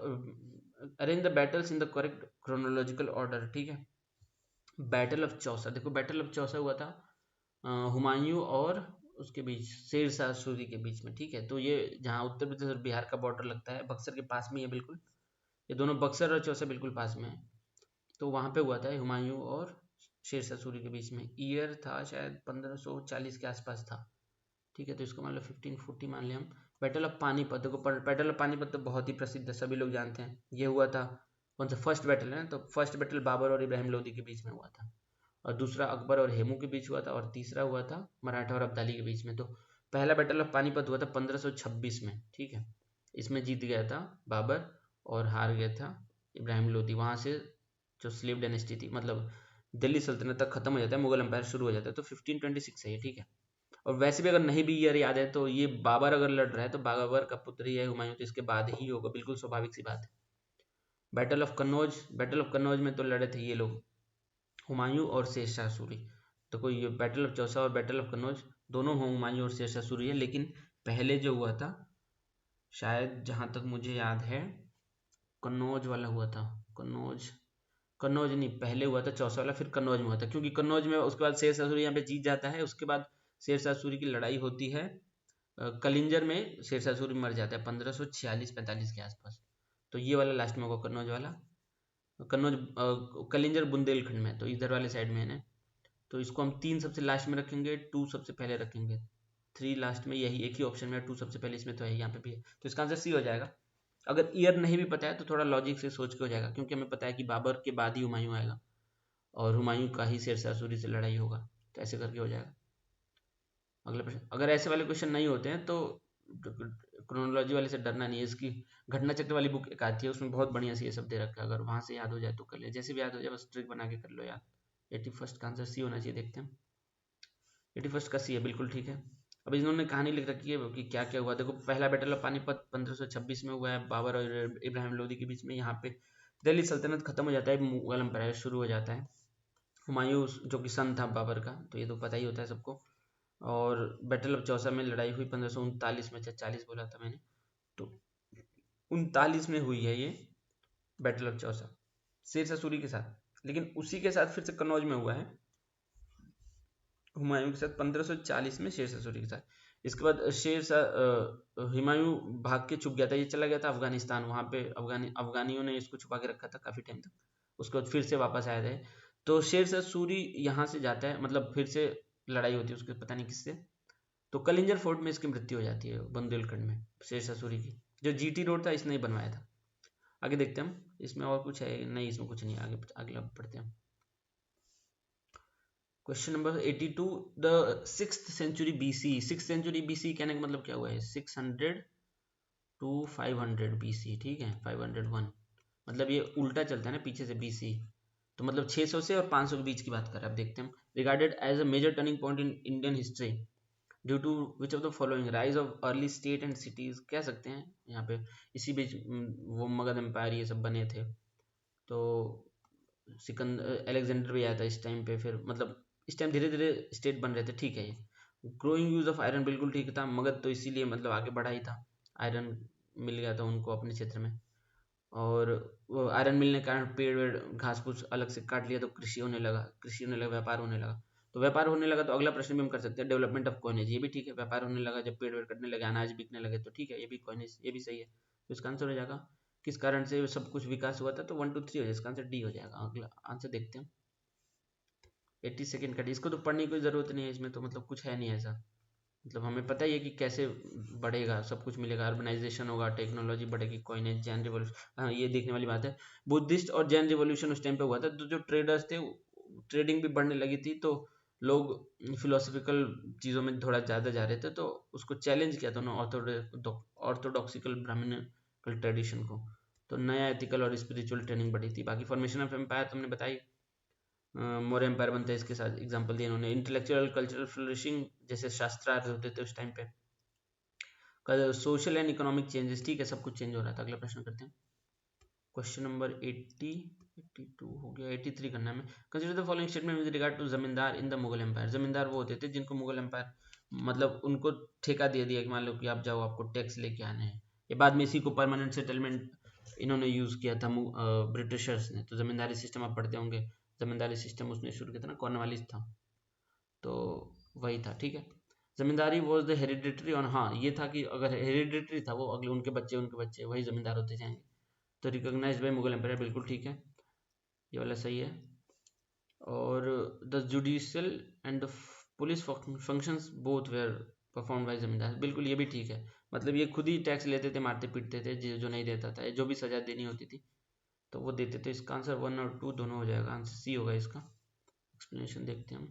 S1: arrange the battles in the correct chronological order, ठीक है। बैटल ऑफ चौसा, देखो बैटल ऑफ चौसा हुआ था हुमायूं और उसके बीच, शेर शाह सूरी के बीच में, ठीक है। तो ये जहाँ उत्तर प्रदेश और बिहार का बॉर्डर लगता है, बक्सर के पास में, ये बिल्कुल, ये दोनों बक्सर और चौसा बिल्कुल पास में है। तो वहाँ पे हुआ था हुमायूं और शेर शाह सूरी के बीच में। ईयर था शायद 1540 के आसपास था, ठीक है। तो इसको मान लो 1540 मान लिया हम। बैटल ऑफ पानीपत, देखो बैटल ऑफ पानीपत तो बहुत ही प्रसिद्ध है, सभी लोग जानते हैं। ये हुआ था कौन सा? फर्स्ट बैटल है ना, तो फर्स्ट बैटल बाबर और इब्राहिम लोदी के बीच में हुआ था, और दूसरा अकबर और हेमू के बीच हुआ था, और तीसरा हुआ था मराठा और अब्दाली के बीच में। तो पहला बैटल ऑफ पानीपत हुआ था 1526 में, ठीक है। इसमें जीत गया था बाबर और हार गया था इब्राहिम लोदी। वहाँ से जो स्लेव डायनेस्टी थी, मतलब दिल्ली सल्तनत तक खत्म हो जाता है, मुगल एम्पायर शुरू हो जाता है, तो 1526 है ये, ठीक है। और वैसे भी अगर नहीं भी ईयर याद है तो ये बाबर अगर लड़ रहा है तो बाबर का पुत्र ही है हुमायूं, तो इसके बाद ही होगा, बिल्कुल स्वाभाविक सी बात है। Battle of Kannauj, battle of Kannauj में तो लड़े थे ये लोग, हुमायूं और शेर शाह सूरी। तो कोई ये बैटल ऑफ चौसा और बैटल ऑफ कन्नौज दोनों हुमायूं और शेर शाह सूरी है, लेकिन पहले जो हुआ था शायद जहाँ तक मुझे याद है कन्नौज वाला हुआ था। कन्नौज नहीं, पहले हुआ था चौसा वाला, फिर कन्नौज में हुआ था, क्योंकि कन्नौज में उसके बाद शेर शाह सूरी यहाँ पे जीत जाता है, उसके बाद शेर शाह सूरी की लड़ाई होती है कलिंजर में शेरशाह सूरी मर जाता है 1546-45 के आसपास। तो ये वाला लास्ट में होगा कन्नौज वाला। कन्नौज कलिंजर बुंदेलखंड में, तो इधर वाले साइड में है ना। तो इसको हम 3 सबसे लास्ट में रखेंगे, 2 सबसे पहले रखेंगे, 3 लास्ट में, यही एक ही ऑप्शन में, 2 सबसे पहले इसमें तो है, यहाँ पे भी है, तो इसका आंसर सी हो जाएगा। अगर ईयर नहीं भी पता है तो थोड़ा लॉजिक से सोच के हो जाएगा, क्योंकि हमें पता है कि बाबर के बाद ही हुमायूं आएगा और हुमायूं का ही शेरशाह सूरी से लड़ाई होगा, तो ऐसे करके हो जाएगा। अगला प्रश्न, अगर ऐसे वाले क्वेश्चन नहीं होते हैं तो क्रोनोलॉजी वाले से डरना नहीं है। इसकी घटना चक्र वाली बुक एक आती है, उसमें बहुत बढ़िया से ये सब दे रखा है, अगर वहां से याद हो जाए तो कर ले, जैसे भी याद हो जाए बस ट्रिक बना के कर लो याद। 81 का आंसर सी होना चाहिए, देखते हैं। 81 का सी है, बिल्कुल ठीक है। अब इन्होंने कहानी लिख रखी है कि क्या क्या हुआ। देखो, पहला बैटल ऑफ पानीपत 1526 में हुआ है, बाबर और इब्राहिम लोदी के बीच में। यहाँ पे दिल्ली सल्तनत खत्म हो जाता है, मुगल एम्पायर शुरू हो जाता है। हुमायूं जो कि सन था बाबर का, तो ये तो पता ही होता है सबको। और बैटल ऑफ चौसा में लड़ाई हुई 1539 में, 40 बोला था मैंने, तो 39 में हुई है ये बैटल ऑफ चौसा, शेरशाह सूरी के साथ। लेकिन उसी के साथ फिर से कन्नौज में हुआ है हुमायूं के साथ 1540 में शेरशाह सूरी के साथ। इसके बाद हुमायूं भाग के छुप गया था, ये चला गया था अफगानिस्तान, वहां पे अफगानियों ने इसको छुपा के रखा था काफी टाइम तक। उसके बाद फिर से वापस आया था। तो शेरशाह सूरी यहाँ से जाता है, मतलब फिर से लड़ाई होती है उसके, पता नहीं किससे। तो कलिंजर फोर्ट में इसकी मृत्यु हो जाती है, बुंदेलखंड में, शेरशाह सूरी की। जो जीटी रोड था इसने ही बनवाया था। आगे देखते हैं हम, इसमें और कुछ है नहीं, इसमें कुछ नहीं, आगे अगला पढ़ते हैं। Question number 82, the 6th century BC. 6th century BC कहने का मतलब क्या हुआ है, 600 to 500 बीसी, ठीक है, 501, मतलब ये उल्टा चलता है ना पीछे से बीसी, तो मतलब 600 से और 500 के बीच की बात कर रहे हैं। अब देखते हैं, regarded as a major turning point in Indian history due to which of the following, rise of early state and cities, कह सकते हैं यहाँ पे। इसी बीच वो मगध एम्पायर ये सब बने थे, तो सिकंदर अलेक्जेंडर भी आया था इस टाइम पे, फिर मतलब इस टाइम धीरे धीरे स्टेट बन रहे थे, ठीक है। ये ग्रोइंग यूज ऑफ आयरन, बिल्कुल ठीक था, मगध तो इसीलिए मतलब आगे बढ़ा ही था, आयरन मिल गया था उनको अपने क्षेत्र में। और वो आयरन मिलने के कारण पेड़ वेड़ घास फूस अलग से काट लिया, तो कृषि होने लगा, व्यापार होने लगा। तो व्यापार होने लगा तो अगला प्रश्न भी हम कर सकते हैं, डेवलपमेंट ऑफ कॉइनेज, ये भी ठीक है, व्यापार होने लगा जब पेड़ वेड़ कटने लगे, अनाज बिकने लगे, तो ठीक है, ये भी कॉइनेज, ये भी सही है। तो इसका आंसर हो जाएगा, किस कारण से सब कुछ विकास हुआ था, तो 1 2 3 हो जाए, इसका आंसर डी हो जाएगा। अगला आंसर देखते हैं, 82nd का डी। इसको तो पढ़ने की कोई जरूरत नहीं है, इसमें तो मतलब कुछ है नहीं ऐसा, मतलब हमें पता ही है कि कैसे बढ़ेगा, सब कुछ मिलेगा, अर्बनाइजेशन होगा, टेक्नोलॉजी बढ़ेगी, कॉइनेज, जैन रिवॉल्यूशन। हाँ, ये देखने वाली बात है, बुद्धिस्ट और जैन रिवॉल्यूशन उस टाइम पे हुआ था, तो जो ट्रेडर्स थे, ट्रेडिंग भी बढ़ने लगी थी, तो लोग फिलोसफिकल चीज़ों में थोड़ा ज़्यादा जा रहे थे, तो उसको चैलेंज किया था उन्होंने, ऑर्थोडॉक्सिकल ब्राह्मणिकल ट्रेडिशन को। तो नया एथिकल और स्पिरिचुअल ट्रेनिंग बढ़ी थी। बाकी फॉर्मेशन ऑफ एम्पायर तुमने बताई, मौर्य एम्पायर बनता है, इसके साथ एग्जांपल दिए इन्होंने। इंटेलेक्चुअल कल्चरल फ्लोरिशिंग, जैसे शास्त्रार्थ होते थे उस टाइम पे। सोशल एंड इकोनॉमिक चेंजेस, ठीक है, सब कुछ चेंज हो रहा था। अगला प्रश्न करते हैं, क्वेश्चन नंबर 80, 82 हो गया, 83 करना है हमें। Consider the following statement with regard to zamindar in the Mughal empire. जमींदार वो होते थे जिनको मुगल एम्पायर, मतलब उनको ठेका दे दिया कि मान लो कि आप जाओ, आपको टैक्स लेके आने हैं। ये बाद में इसी को परमानेंट सेटलमेंट इन्होंने यूज किया था ब्रिटिशर्स ने। तो जमींदारी सिस्टम आप पढ़ते होंगे, जमींदारी सिस्टम उसने शुरू किया था ना, कॉर्नवालिस था, तो वही था, ठीक है। Zamindari was the hereditary on, हाँ ये था कि अगर हेरिडिटरी था वो, अगले उनके बच्चे वही जमींदार होते जाएंगे। तो रिकॉग्नाइज्ड बाय मुगल एम्पायर, बिल्कुल ठीक है, ये वाला सही है। और the judicial and the police functions both were perform by zamindar, बिल्कुल ये भी ठीक है, मतलब ये खुद ही टैक्स लेते थे, मारते पीटते थे, जो नहीं देता था, जो भी सजा देनी होती थी तो वो देते थे। इसका आंसर 1 और 2 दोनों हो जाएगा, आंसर सी होगा इसका। एक्सप्लेनेशन देखते हैं हम,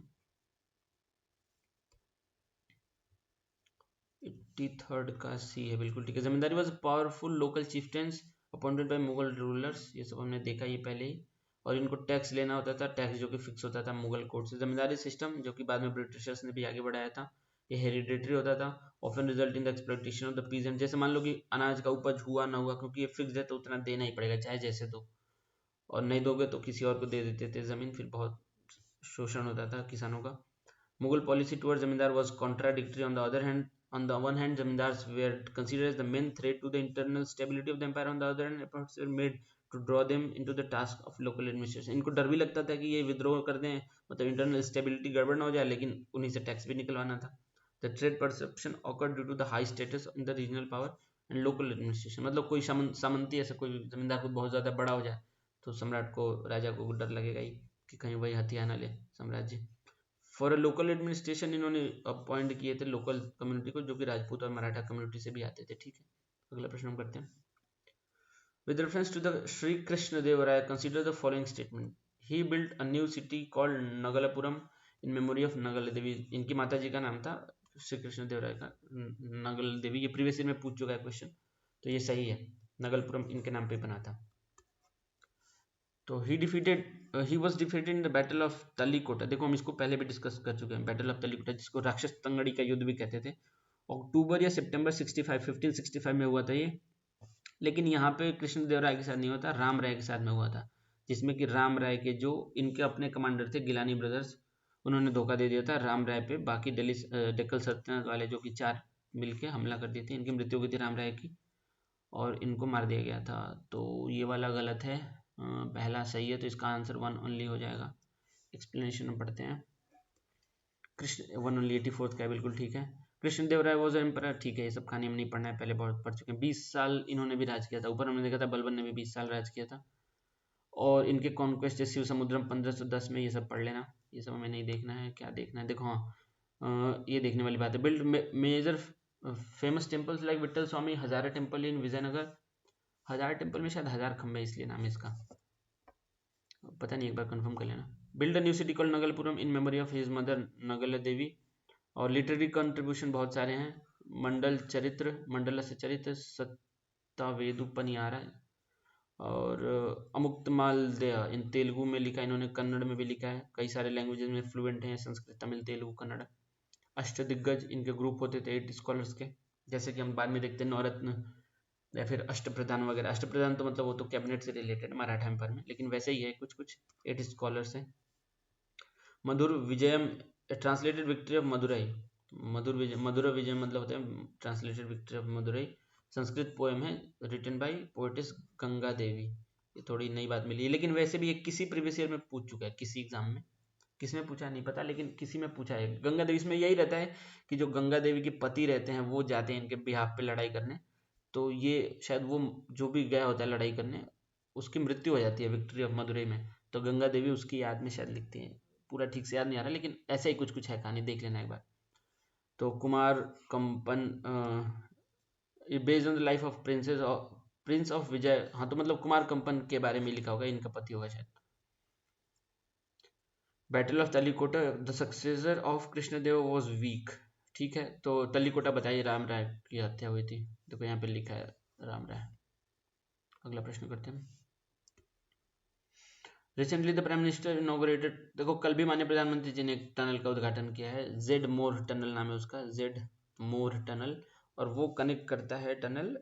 S1: 83rd का सी है, बिल्कुल ठीक है। Zamindari was powerful local chieftains appointed by Mughal rulers, ये सब हमने देखा ये पहले ही। और इनको टैक्स लेना होता था, टैक्स जो कि फिक्स होता था मुगल कोर्ट से। जमींदारी सिस्टम जो कि बाद में ब्रिटिशर्स ने भी आगे बढ़ाया था, ये हेरिडेटरी होता था, often result in the exploitation of the peasant. जैसे मान लो कि अनाज का उपज हुआ ना हुआ, क्योंकि ये फिक्स है तो उतना देना ही पड़ेगा चाहे जैसे दो, और नहीं दोगे तो किसी और को दे देते थे जमीन, फिर बहुत शोषण होता था किसानों का। Mughal policy towards zamindar was contradictory. On the one hand, zamindars were considered as the main threat to the internal stability of the empire. On the other hand, efforts were made to draw them into the task of local administration. इनको डर भी लगता था कि ये विद्रोह कर दें, मतलब इंटरनल स्टेबिलिटी गड़बड़ ना हो जाए, लेकिन उन्हीं से टैक्स भी निकलवाना था। The trade perception occur due to the high status in the regional power and local administration. मतलब कोई सामंती ऐसा कोई जमींदार को बहुत ज़्यादा बड़ा हो जाए तो सम्राट को, राजा को डर लगेगा ही कि कहीं वही हथियार ना ले साम्राज्य। फॉर लोकल एडमिनिस्ट्रेशन इन्होंने अपॉइंट किए थे लोकल कम्युनिटी को, जो कि राजपूत और मराठा कम्युनिटी से भी आते थे। ठीक है, अगला प्रश्न हम करते हैं। With reference to the Shri Krishna Deva Raya consider the following statement. He built a new city called Nagalapuram in memory of Nagala Devi. इनकी माता जी का नाम था श्री कृष्ण देव राय का नगल देवी। ये प्रीवियस ईयर में पूछ चुका है क्वेश्चन, तो ये सही है, नगलपुरम इनके नाम पे बना था। तो he was defeated in the battle of Talikota. देखो हम इसको पहले भी डिस्कस कर चुके हैं, बैटल ऑफ तलीकोटा, जिसको राक्षस तंगड़ी का युद्ध भी कहते थे। अक्टूबर या सितंबर 1565 में हुआ था ये। लेकिन यहाँ पे कृष्णदेव राय के साथ नहीं हुआ था, राम राय के साथ में हुआ था, जिसमें कि राम राय के जो इनके अपने कमांडर थे गिलानी ब्रदर्स, उन्होंने धोखा दे दिया था राम राय पे। बाकी दिल्ली डेक्कन सल्तनत वाले जो कि 4 मिलके हमला कर दी थी, इनकी मृत्यु हुई थी राम राय की और इनको मार दिया गया था। तो ये वाला गलत है, पहला सही है, तो इसका आंसर 1 ओनली हो जाएगा। एक्सप्लेनेशन में पढ़ते हैं। कृष्ण 1 ओनली 84th का बिल्कुल ठीक है। कृष्णदेव राय वॉज एम्परर, ठीक है, ये सब कहानी में नहीं पढ़ना है, पहले बहुत पढ़ चुके हैं। 20 साल इन्होंने भी राज किया था, ऊपर हमने देखा था बलबन ने भी 20 साल राज किया था। और इनके कॉन्क्वेस्ट शिव समुद्रम 1510 में, ये सब पढ़ लेना, ये सब हमें नहीं देखना है। क्या देखना है, देखो हाँ, ये देखने वाली बात है। Build major famous temples like Vitthala Swami, Hazara temple in Vijayanagara. Hazara temple में शायद 1000 खंबे, इसलिए नाम है इसका, पता नहीं, एक बार कंफर्म कर लेना। Build a new city called Nagalapuram in memory of his mother Nagala Devi. और लिटरेरी कंट्रीब्यूशन बहुत सारे हैं। मंडल से चरित्र, सत्तावेदुपनियारा और अमुक्त मालदया इन तेलुगु में लिखा है इन्होंने, कन्नड़ में भी लिखा है, कई सारे लैंग्वेजेस में फ्लुएंट हैं, संस्कृत, तमिल, तेलुगु, कन्नड़। अष्टदिग्गज इनके ग्रुप होते थे 8 स्कॉलर्स के, जैसे कि हम बाद में देखते हैं नवरत्न या फिर अष्टप्रधान वगैरह। अष्टप्रधान तो मतलब वो तो कैबिनेट से रिलेटेड मराठा एम्पायर में, लेकिन वैसे ही है कुछ कुछ 8 स्कॉलर्स हैं। Madhura Vijayam translated victory of Madurai. Madhura Vijay मतलब होता है translated victory of Madurai. Sanskrit poem है written by poetess Ganga Devi. ये थोड़ी नई बात मिली है, लेकिन वैसे भी ये किसी प्रीवियस ईयर में पूछ चुका है, किसी एग्जाम में, किस में पूछा नहीं पता, लेकिन किसी में पूछा है। गंगा देवी, इसमें यही रहता है कि जो गंगा देवी के पति रहते हैं वो जाते हैं इनके बिहाफ पे लड़ाई करने, तो ये शायद वो जो भी गया होता है लड़ाई करने, उसकी मृत्यु हो जाती है विक्ट्री ऑफ मदुरई में, तो गंगा देवी उसकी याद में शायद लिखती हैं। पूरा ठीक से याद नहीं आ रहा, लेकिन ऐसा ही कुछ कुछ है कहानी, देख लेना एक बार। तो Kumara Kampana based on the life of prince of Vijay, हाँ तो मतलब कुमार कंपन के बारे में लिखा होगा, इनका पति होगा शायद। Battle of Talikota, the successor of Krishnadeva was weak. ठीक है, तो तलीकोटा बताइए, राम राय की हत्या हुई थी, देखो यहाँ पे लिखा है राम राय। अगला प्रश्न करते हैं। Recently the prime minister inaugurated, देखो कल भी माननीय प्रधानमंत्री जी ने एक टनल का उद्घाटन किया है, जेड मोर टनल नाम है उसका, जेड मोर टनल, और वो कनेक्ट करता है टनल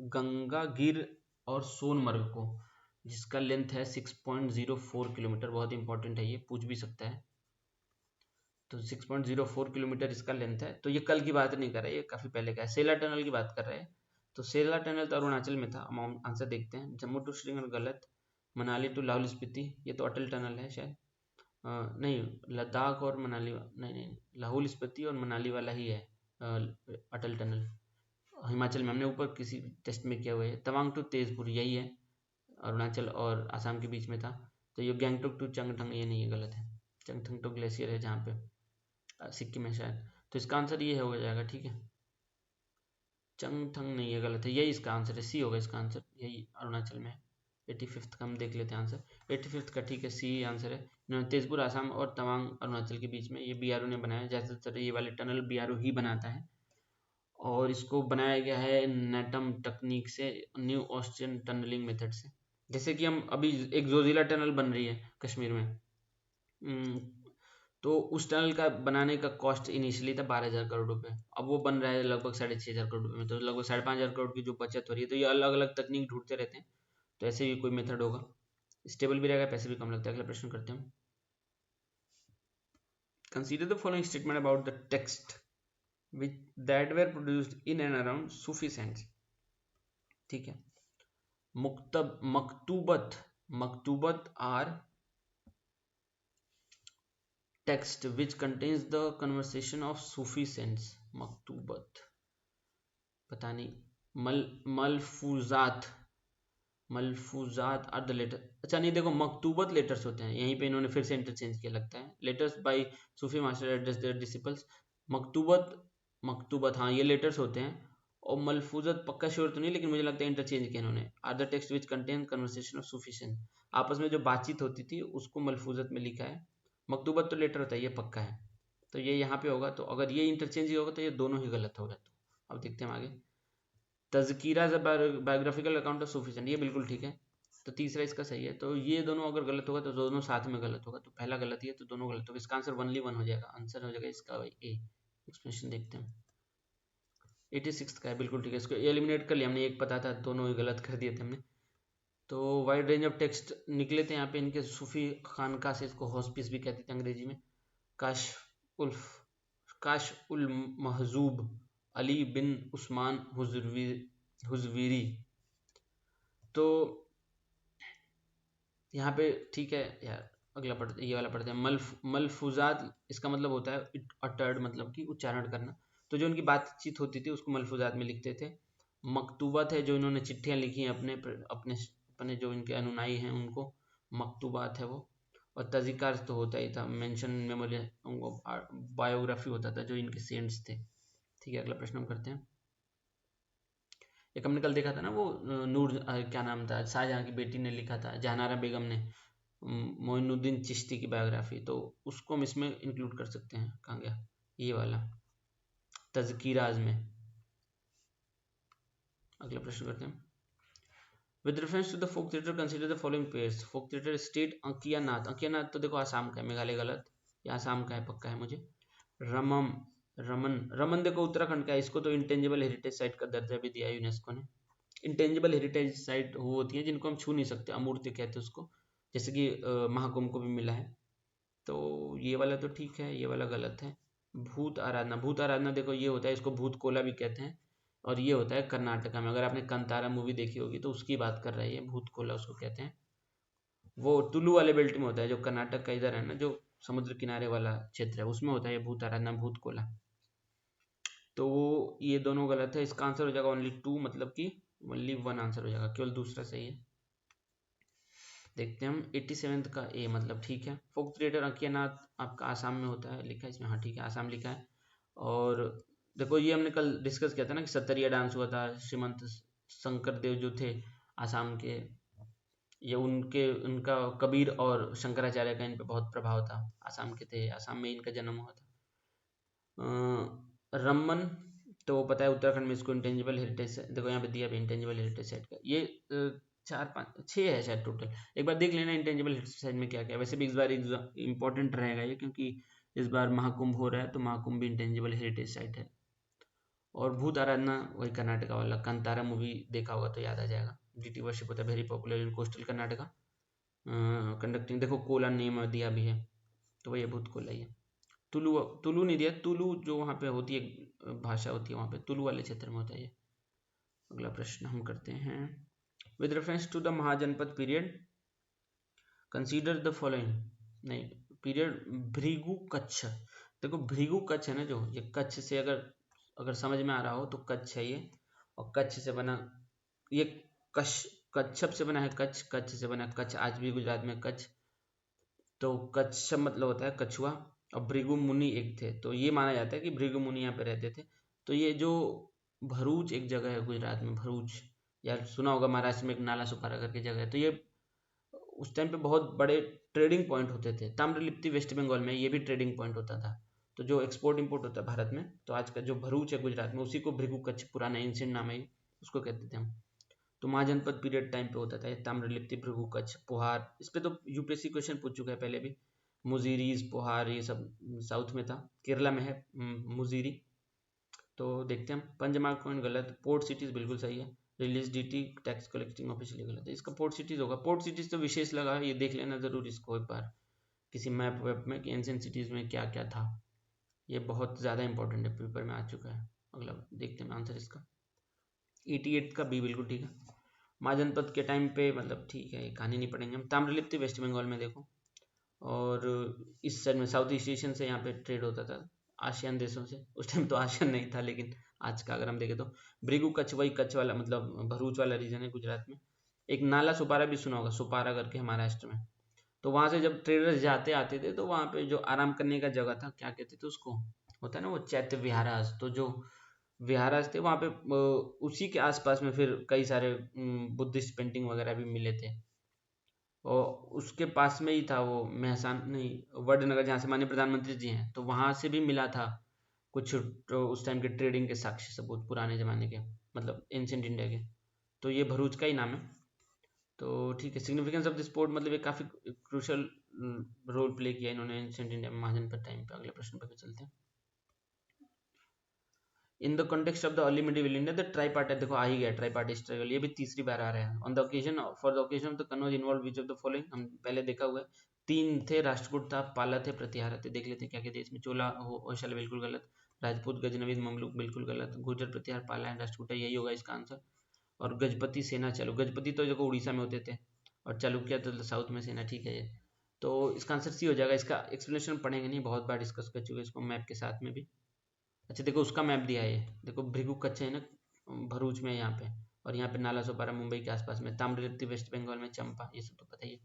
S1: गंगा गिर और सोनमर्ग को, जिसका लेंथ है 6.04 किलोमीटर। बहुत इंपॉर्टेंट है, ये पूछ भी सकता है। तो 6.04 किलोमीटर इसका लेंथ है। तो ये कल की बात नहीं कर रहा है, ये काफी पहले का है, सेला टनल की बात कर रहे हैं। तो सेला टनल तो अरुणाचल में था। हम आंसर देखते हैं। जम्मू टू श्रीनगर गलत, मनाली टू लाहौल स्पीति, ये तो अटल टनल है शायद, नहीं लद्दाख और मनाली, नहीं लाहौल स्पीति और मनाली वाला ही है अटल टनल, हिमाचल में हमने ऊपर किसी टेस्ट में किया हुआ है। तवांग टू तेजपुर यही है, अरुणाचल और आसाम के बीच में था। तो ये गैंगटोक टू चंगथंग, ये नहीं है, गलत है। चंगथंग तो ग्लेशियर है जहाँ पे सिक्किम में शायद, तो इसका आंसर ये हो जाएगा। ठीक है, चंगथंग नहीं है, गलत है, यही इसका आंसर है, सी होगा इसका आंसर, यही अरुणाचल में है। 85th का हम देख लेते हैं आंसर, 85th का ठीक है, सी आंसर है। इन्होंने तेजपुर आसाम और तवांग अरुणाचल के बीच में, ये बीआरओ ने बनाया, ज़्यादातर ये वाले टनल बीआरओ ही बनाता है, और इसको बनाया गया है नेटम टेक्निक से, न्यू ऑस्ट्रियन टनलिंग मेथड से। जैसे कि हम अभी एक जोजिला टनल बन रही है कश्मीर में, तो उस टनल का बनाने का कॉस्ट इनिशियली था 12,000 करोड़ रुपए, अब वो बन रहा है लगभग 6,500 करोड़ रुपए में, तो लगभग 5,500 करोड़ की जो बचत हो रही है। तो ये अलग अलग तकनीक ढूंढते रहते हैं, तो ऐसे ही कोई मेथड होगा, स्टेबल भी रहेगा, पैसे भी कम लगता है। अगला प्रश्न करते हैं। Consider the following statement about the text which that were produced in and around Sufi saints. ठीक है, Maktubat are text which contains the conversation of Sufi saints. Maktubat, पता नहीं। Malfuzat, Malfuzat are the letter. अच्छा नहीं, देखो मकतूबत लेटर्स होते हैं, यहीं पे इन्होंने फिर से इंटरचेंज किया लगता है। Letters by Sufi master address their disciples. Maktubat, Maktubat हाँ ये लेटर्स होते हैं। और मलफूजत पक्का श्योर तो नहीं, लेकिन मुझे लगता है इंटरचेंज किया इन्होंने। Are the text which contain conversation of Sufi saint, आपस में जो बातचीत होती थी उसको मलफूजत में लिखा है। मकतूबत तो लेटर होता है, ये पक्का है। तो ये यहाँ पे होगा, तो अगर ये इंटरचेंज होगा तो ये दोनों ही गलत होगा। तो अब देखते हैं आगे। Tazkira is biographical account of Sufi saint, ये बिल्कुल ठीक है। तो तीसरा इसका सही है। तो ये दोनों अगर गलत होगा तो दोनों साथ में गलत होगा। तो पहला गलत ही है तो दोनों गलत होगा। इसका आंसर ओनली वन हो जाएगा। आंसर हो जाएगा इसका ए। एक्सप्लेनेशन देखते हैं। 86 का है, बिल्कुल ठीक है। इसको एलिमिनेट कर लिया हमने, एक पता था, दोनों ही गलत कर दिए थे हमने। तो वाइड रेंज ऑफ टेक्स्ट निकले थे यहाँ पे इनके। सूफी खानका से, इसको हॉस्पिस भी कहते थे अंग्रेजी में। काश उल महजूब अली बिन उस्मान हुजवीरी। तो यहाँ पे ठीक है यार, अगला पढ़ते, ये वाला पढ़ते हैं। मलफूजात, इसका मतलब होता है अटर्ड, मतलब कि उच्चारण करना। तो जो उनकी बातचीत होती थी उसको मलफूजात में लिखते थे। मकतूबात है जो इन्होंने चिट्ठियाँ लिखी हैं अपने अपने अपने जो इनके अनुनायी हैं उनको, मकतूबात है वो। और तज़िकार तो होता ही था, मेंशन मेमोरी, बायोग्राफी होता था जो इनके सेंट्स थे। ठीक है, अगला प्रश्न हम करते हैं। एक हमने कल देखा था ना वो नूर क्या नाम था, शाहजहां की बेटी ने लिखा था, जहानारा बेगम ने, मोइनुद्दीन चिश्ती की बायोग्राफी। तो उसको हम इसमें इंक्लूड कर सकते हैं। कहाँ गया ये वाला, तज़किराज में। अगला प्रश्न करते हैं। With reference to the folk theatre consider the following pairs. Folk theatre state Ankiyanaat, Ankiyanaat तो देखो आसाम का है, मेघालय गलत, ये आसाम का है पक्का है मुझे। रमम, रमन, रमन देखो उत्तराखंड का है। इसको तो इंटेंजिबल हेरिटेज साइट का दर्जा भी दिया यूनेस्को ने। इंटेंजिबल हेरिटेज साइट वो होती है जिनको हम छू नहीं सकते, अमूर्त कहते हैं उसको, जैसे कि महाकुंभ को भी मिला है। तो ये वाला तो ठीक है, ये वाला गलत है। भूत आराधना, भूत आराधना देखो ये होता है, इसको भूत कोला भी कहते हैं। और ये होता है कर्नाटका में। अगर आपने कंतारा मूवी देखी होगी तो उसकी बात कर रहा है ये, भूत कोला उसको कहते हैं। वो टुल्लू वाले बेल्ट में होता है, जो कर्नाटक का इधर है ना, जो समुद्र किनारे वाला क्षेत्र है, उसमें होता है ये भूत आराधना, भूत कोला। तो ये दोनों गलत है। इसका आंसर हो जाएगा ओनली 2, मतलब कि ओनली 1 आंसर हो जाएगा, केवल दूसरा सही है। देखते हैं हम 87 का ए, मतलब ठीक है। फोक थिएटर अंकियानाथ आपका आसाम में होता है, लिखा है इसमें, हाँ ठीक है, आसाम लिखा है। और देखो ये हमने कल डिस्कस किया था ना कि सत्तरिया डांस हुआ था, श्रीमंत शंकर देव जो थे आसाम के, ये उनका कबीर और शंकराचार्य का इन पे बहुत प्रभाव था। आसाम के थे, आसाम में इनका जन्म हुआ था। रमन तो पता है उत्तराखंड में, इसको इंटेंजिबल हेरिटेज, देखो यहाँ पे दिया भी इंटेंजिबल हेरिटेज साइट का। ये 4 5 6 है शायद टोटल, एक बार देख लेना इंटेंजिबल हेरिटेज साइट में क्या क्या है। वैसे भी इस बार इंपॉर्टेंट रहेगा ये, क्योंकि इस बार महाकुंभ हो रहा है, तो महाकुंभ भी इंटेंजिबल हेरिटेज साइट है। और भूत आराधना वही कर्नाटका वाला, कंतारा मूवी देखा होगा तो याद आ जाएगा। डीटी वर्शिप होता है very popular in coastal Karnataka. Conducting देखो कोला नेम दिया भी है, तो वही भूत कोला ही है। तुलु, तुलु नहीं दिया, तुलु जो वहाँ पे होती है भाषा होती है वहाँ पे, तुलु वाले क्षेत्र में होता है ये। अगला प्रश्न हम करते हैं। With reference to the Mahajanapada period consider the following. नहीं, पीरियड भृगु कच्छ। देखो भृगु कच्छ है ना, जो ये कच्छ से अगर समझ में आ रहा हो तो कच्छ है ये। और कच्छ से बना ये, कच्छप से बना है कच्छ, कच्छ से बना कच्छ, आज भी गुजरात में कच्छ। तो कच्छप मतलब होता है कछुआ। और भृगु मुनि एक थे, तो ये माना जाता है कि भृगु मुनि यहाँ पे रहते थे। तो ये जो भरूच एक जगह है गुजरात में, भरूच, यार सुना होगा, महाराष्ट्र में एक नाला सुपारा करके जगह है। तो ये उस टाइम पे बहुत बड़े ट्रेडिंग पॉइंट होते थे। ताम्रलिप्ति वेस्ट बंगाल में ये भी ट्रेडिंग पॉइंट होता था। तो जो एक्सपोर्ट इंपोर्ट होता है भारत में, तो आज का जो भरूच है गुजरात में, उसी को भृगु कच्छ, पुराना एंशिएंट नाम है, उसको कहते थे हम। तो महाजनपद पीरियड टाइम पे होता था ताम्रलिप्ति, भृगु कच्छ, पोहार। इस पे तो यूपीएससी क्वेश्चन पूछ चुका है पहले भी। मुजीरीज, पोहार, ये सब साउथ में था, केरला में है मुजीरी। तो देखते हैं हम। पंचमार्क पॉइंट गलत, पोर्ट सिटीज बिल्कुल सही है। Release DT tax collecting officially गलत है, इसका पोर्ट सिटीज होगा। पोर्ट सिटीज तो विशेष लगा है, ये देख लेना जरूर इसको एक बार किसी मैप वेप में कि एंशिएंट सिटीज में क्या क्या था। ये बहुत ज़्यादा इंपॉर्टेंट है, पेपर में आ चुका है। अगला देखते हैं आंसर इसका। 88 का बी बिल्कुल ठीक है। महाजनपद के टाइम पे, मतलब ठीक है, ये कहानी नहीं पढ़ेंगे हम। ताम्रलिप्ति वेस्ट बंगाल में देखो, और इस साइड में साउथ ईस्ट एशियन से यहाँ पे ट्रेड होता था, आसियान देशों से। उस टाइम तो आसियान नहीं था, लेकिन आज का अगर हम देखें तो भृगु कच्छ, वही कच्छ वाला मतलब भरूच वाला रीजन है गुजरात में। एक नाला सुपारा भी सुना होगा, सुपारा करके महाराष्ट्र में। तो वहां से जब ट्रेडर्स जाते आते थे तो वहां पे जो आराम करने का जगह था, क्या कहते थे उसको, होता है ना वो चैत्य विहारास, तो जो विहारास थे वहां पे उसी के आसपास में फिर कई सारे बुद्धिस्ट पेंटिंग वगैरह भी मिले थे। और उसके पास में ही था वो महसान नहीं वडनगर, जहाँ से माननीय प्रधानमंत्री जी हैं, तो वहां से भी मिला था कुछ तो उस टाइम के ट्रेडिंग के साक्ष्य सबूत पुराने जमाने के, मतलब एंशिएंट इंडिया के। तो ये भरूच का ही नाम है। तो ठीक है, सिग्निफिकेंस ऑफ द स्पोर्ट मतलब ये काफी क्रूशियल रोल प्ले किया इन्होंने एंशिएंट इंडिया में महाजनपद टाइम पे। अगले प्रश्न पर चलते हैं। In the context of the early medieval India the tripartite, देखो आ ही गया ट्राइपार्टाइट स्ट्रगल, ये भी तीसरी बार आ रहा है। On the occasion for the occasion of the Kannauj involve which of the following, हम पहले देखा हुआ है। तीन थे, राष्ट्रकूट था, पाला थे, प्रतिहार थे। देख लेते हैं क्या कहते हैं इसमें। चोला होशल बिल्कुल गलत, राजपूत गजनवीद ममलूक बिल्कुल गलत, गुर्जर प्रतिहार पाला है, राष्ट्रकूट यही होगा इसका आंसर। और गजपति सेना चालू, गजपति तो देखो उड़ीसा में होते थे, और चालुक्य तो साउथ में सेना, ठीक है ये। तो इसका आंसर सी हो जाएगा। इसका एक्सप्लेनेशन पढ़ेंगे नहीं, बहुत बार डिस्कस कर चुके इसको मैप के साथ में भी। अच्छा देखो उसका मैप दिया है ये, देखो भृगु कच्छ है ना भरूच में यहाँ पे, और यहाँ पे नाला सोपारा मुंबई के आसपास में, ताम्रलिप्ति वेस्ट बंगाल में, चंपा, ये सब तो पता ही है।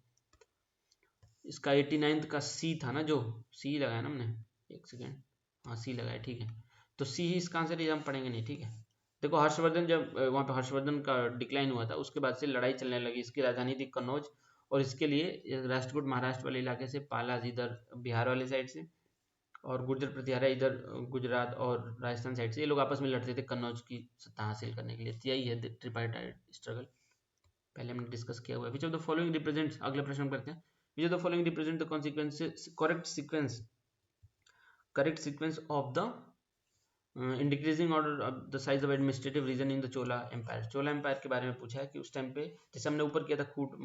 S1: इसका 89th का सी था ना, जो सी लगाया ना हमने, एक सेकेंड, हाँ सी लगाया, ठीक है। तो सी ही इसका आंसर, ये हम पढ़ेंगे नहीं, ठीक है। देखो हर्षवर्धन, जब वहाँ पे हर्षवर्धन का डिक्लाइन हुआ था, उसके बाद से लड़ाई चलने लगी। इसकी राजधानी थी कन्नौज, और इसके लिए राष्ट्रकूट महाराष्ट्र वाले इलाके से, पाला इधर बिहार वाले साइड से, और गुर्जर प्रतिहारा इधर गुजरात और राजस्थान साइड से, ये लोग आपस में लड़ते थे कन्नौज की सत्ता हासिल करने के लिए। तो यही है ट्रिपार्टाइट स्ट्रगल, पहले हमने डिस्कस किया हुआ है। Which of the following represents, अगले प्रश्न करते हैं। Which of the following represent the consequence, correct sequence of the in decreasing order of the size of administrative region in the Chola empire. Chola empire के बारे में पूछा है कि उस टाइम पे, जैसे हमने ऊपर किया था कूट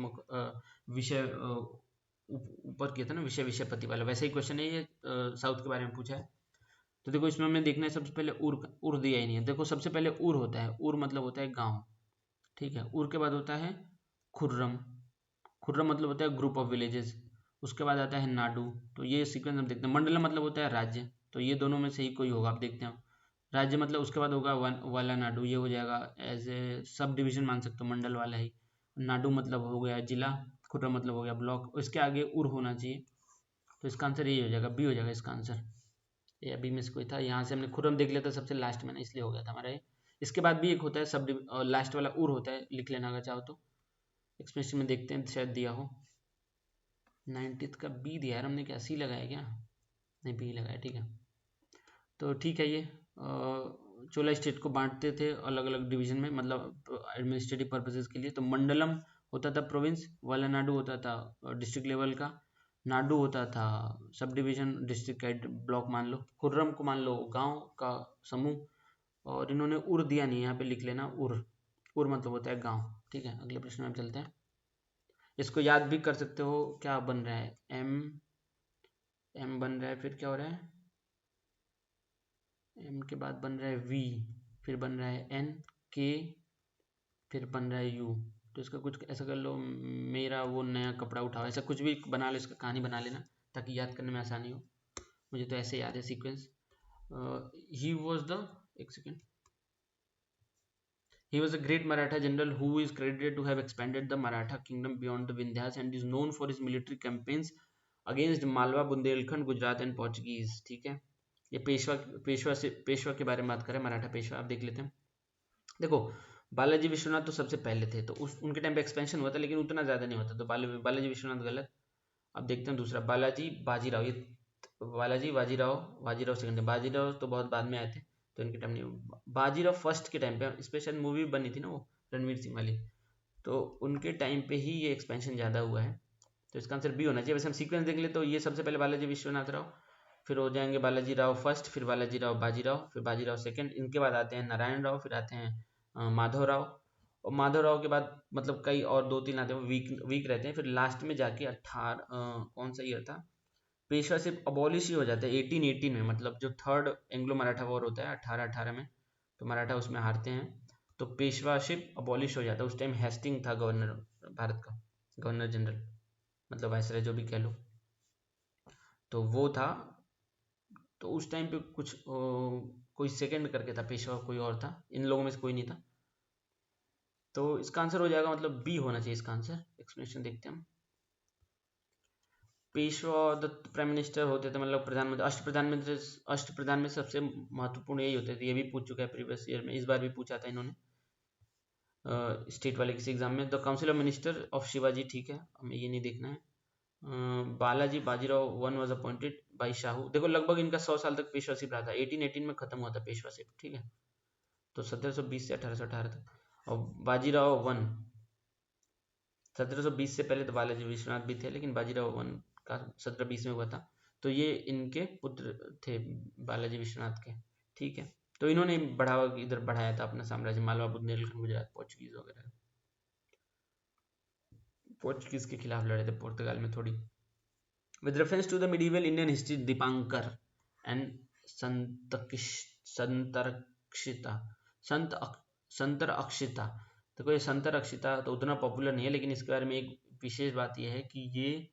S1: विषय ऊपर किया था ना विषय विषयपति वाला, वैसे ही क्वेश्चन है ये, साउथ के बारे में पूछा है। तो देखो इसमें हमें देखना है, सबसे पहले उर दिया ही नहीं है। देखो सबसे पहले उर होता है, उर मतलब होता है गांव, ठीक है। उर के बाद होता है खुर्रम, खुर्रम मतलब होता है ग्रुप ऑफ विलेजेस। उसके बाद आता है नाडू, तो ये सीक्वेंस हम देखते हैं। मंडलम मतलब होता है राज्य, तो ये दोनों में से ही कोई होगा, आप देखते हैं राज्य मतलब। उसके बाद होगा वाला नाडु, ये हो जाएगा एज ए सब डिवीजन मान सकते हो, मंडल वाला ही। नाडु मतलब हो गया जिला, खुर्रम मतलब हो गया ब्लॉक, इसके आगे उर होना चाहिए। तो इसका आंसर यही हो जाएगा, बी हो जाएगा इसका आंसर। ये अभी में से कोई था, यहाँ से हमने खुर्रम देख लिया था सबसे लास्ट में ना, इसलिए हो गया था हमारा ये। इसके बाद भी एक होता है सब लास्ट वाला उर होता है, लिख लेना अगर चाहो तो। एक्सप्रेशन में देखते हैं, शायद दिया हो। 90th का बी दिया यार हमने, क्या सी लगाया क्या? नहीं बी लगाया, ठीक है। तो ठीक है, ये चोला स्टेट को बांटते थे अलग अलग डिवीजन में, मतलब एडमिनिस्ट्रेटिव पर्पसेस के लिए। तो मंडलम होता था प्रोविंस, वालानाडु होता था डिस्ट्रिक्ट लेवल का, नाडु होता था सब डिवीजन डिस्ट्रिक्ट का ब्लॉक मान लो, खुर्रम को मान लो गांव का समूह। और इन्होंने उर दिया नहीं, यहाँ पे लिख लेना उर, उर मतलब होता है गांव, ठीक है। अगले प्रश्न में चलते हैं। इसको याद भी कर सकते हो, क्या बन रहा है, एम एम बन रहा है, फिर क्या हो रहा है, एम के बाद बन रहा है वी, फिर बन रहा है एन, के, फिर बन रहा है यू। तो इसका कुछ ऐसा कर लो, मेरा वो नया कपड़ा उठाओ, ऐसा कुछ भी बना लो, इसका कहानी बना लेना ताकि याद करने में आसानी हो। मुझे तो ऐसे याद है सीक्वेंस। ही वॉज द, एक second, he was a great Maratha general who is credited to have expanded the Maratha kingdom beyond the Vindhyas and is known for his military campaigns against Malwa, Bundelkhand, Gujarat and Portuguese, ठीक है। ये पेशवा के बारे में बात करें, मराठा पेशवा, आप देख लेते हैं। देखो बालाजी विश्वनाथ तो सबसे पहले थे, तो उनके टाइम पे एक्सपेंशन हुआ था, लेकिन उतना ज़्यादा नहीं होता, तो बालाजी विश्वनाथ गलत। अब देखते हैं दूसरा, बालाजी बाजीराव, ये बालाजी बाजीराव सेकंड है, बाजीराव तो बहुत बाद में आए थे, तो इनके टाइम नहीं। बाजीराव फर्स्ट के टाइम पे स्पेशल मूवी बनी थी ना वो रणवीर सिंह वाली, तो उनके टाइम पे ही ये एक्सपेंशन ज़्यादा हुआ है। तो इसका आंसर बी होना चाहिए। वैसे हम सीक्वेंस देख ले तो ये सबसे पहले बालाजी विश्वनाथ राव, फिर हो जाएंगे बालाजी राव फर्स्ट, फिर बालाजी राव बाजीराव, फिर बाजीराव सेकंड, इनके बाद आते हैं नारायण राव, फिर आते हैं माधव राव, और माधव राव के बाद मतलब कई और दो तीन आते हैं, वीक वीक रहते हैं। फिर लास्ट में जाके 18 कौन सा ईयर था, पेशवा सिर्फ अबॉलिश ही हो जाता है 1818 में, मतलब जो थर्ड एंग्लो मराठा वॉर होता है 1818 में, तो मराठा उसमें हारते हैं, तो पेशवाशिप अबॉलिश हो जाता है। उस टाइम हेस्टिंग था गवर्नर भारत का, गवर्नर जनरल, मतलब वायसराय जो भी कह लो। तो वो था। तो उस टाइम पे कुछ कोई सेकंड करके था पेशवा, कोई और था, इन लोगों में से कोई नहीं था। तो इसका आंसर हो जाएगा, मतलब बी होना चाहिए इसका आंसर। एक्सप्लेनेशन देखते हैं हम। पेशवा दत्त प्राइम मिनिस्टर होते थे, मतलब प्रधानमंत्री, अष्ट प्रधान में सबसे महत्वपूर्ण यही होते थे। ये भी पूछ चुका है प्रीवियस ईयर में, इस बार भी पूछा था इन्होंने स्टेट वाले किसी एग्जाम में। The council of minister of Shivaji, ठीक है, हमें ये नहीं देखना है। Balaji Bajirao one was appointed by Shahu. देखो लगभग इनका 100 साल तक पेशवासिप रहा था, 1818 में खत्म हुआ था पेशवासिप, ठीक है। तो 1720 से 1818 तक। और बाजीराव वन 1720 से पहले तो बालाजी विश्वनाथ भी थे, लेकिन बाजीराव वन का 1720 में हुआ था। तो ये इनके पुत्र थे बालाजी विश्वनाथ के, ठीक है। तो इन्होंने बढ़ावा इधर बढ़ाया था अपना साम्राज्य, मालवा, बुंदेलखंड, गुजरात, पोर्चुगीज वगैरह। पोर्चुगीज के खिलाफ लड़े थे पुर्तगाल में थोड़ी। With reference to the medieval Indian history Dipankar and Shantarakshita संत संतरक्षिता। देखो ये संतरक्षिता तो उतना पॉपुलर नहीं है, लेकिन इसके बारे में एक विशेष बात यह है कि ये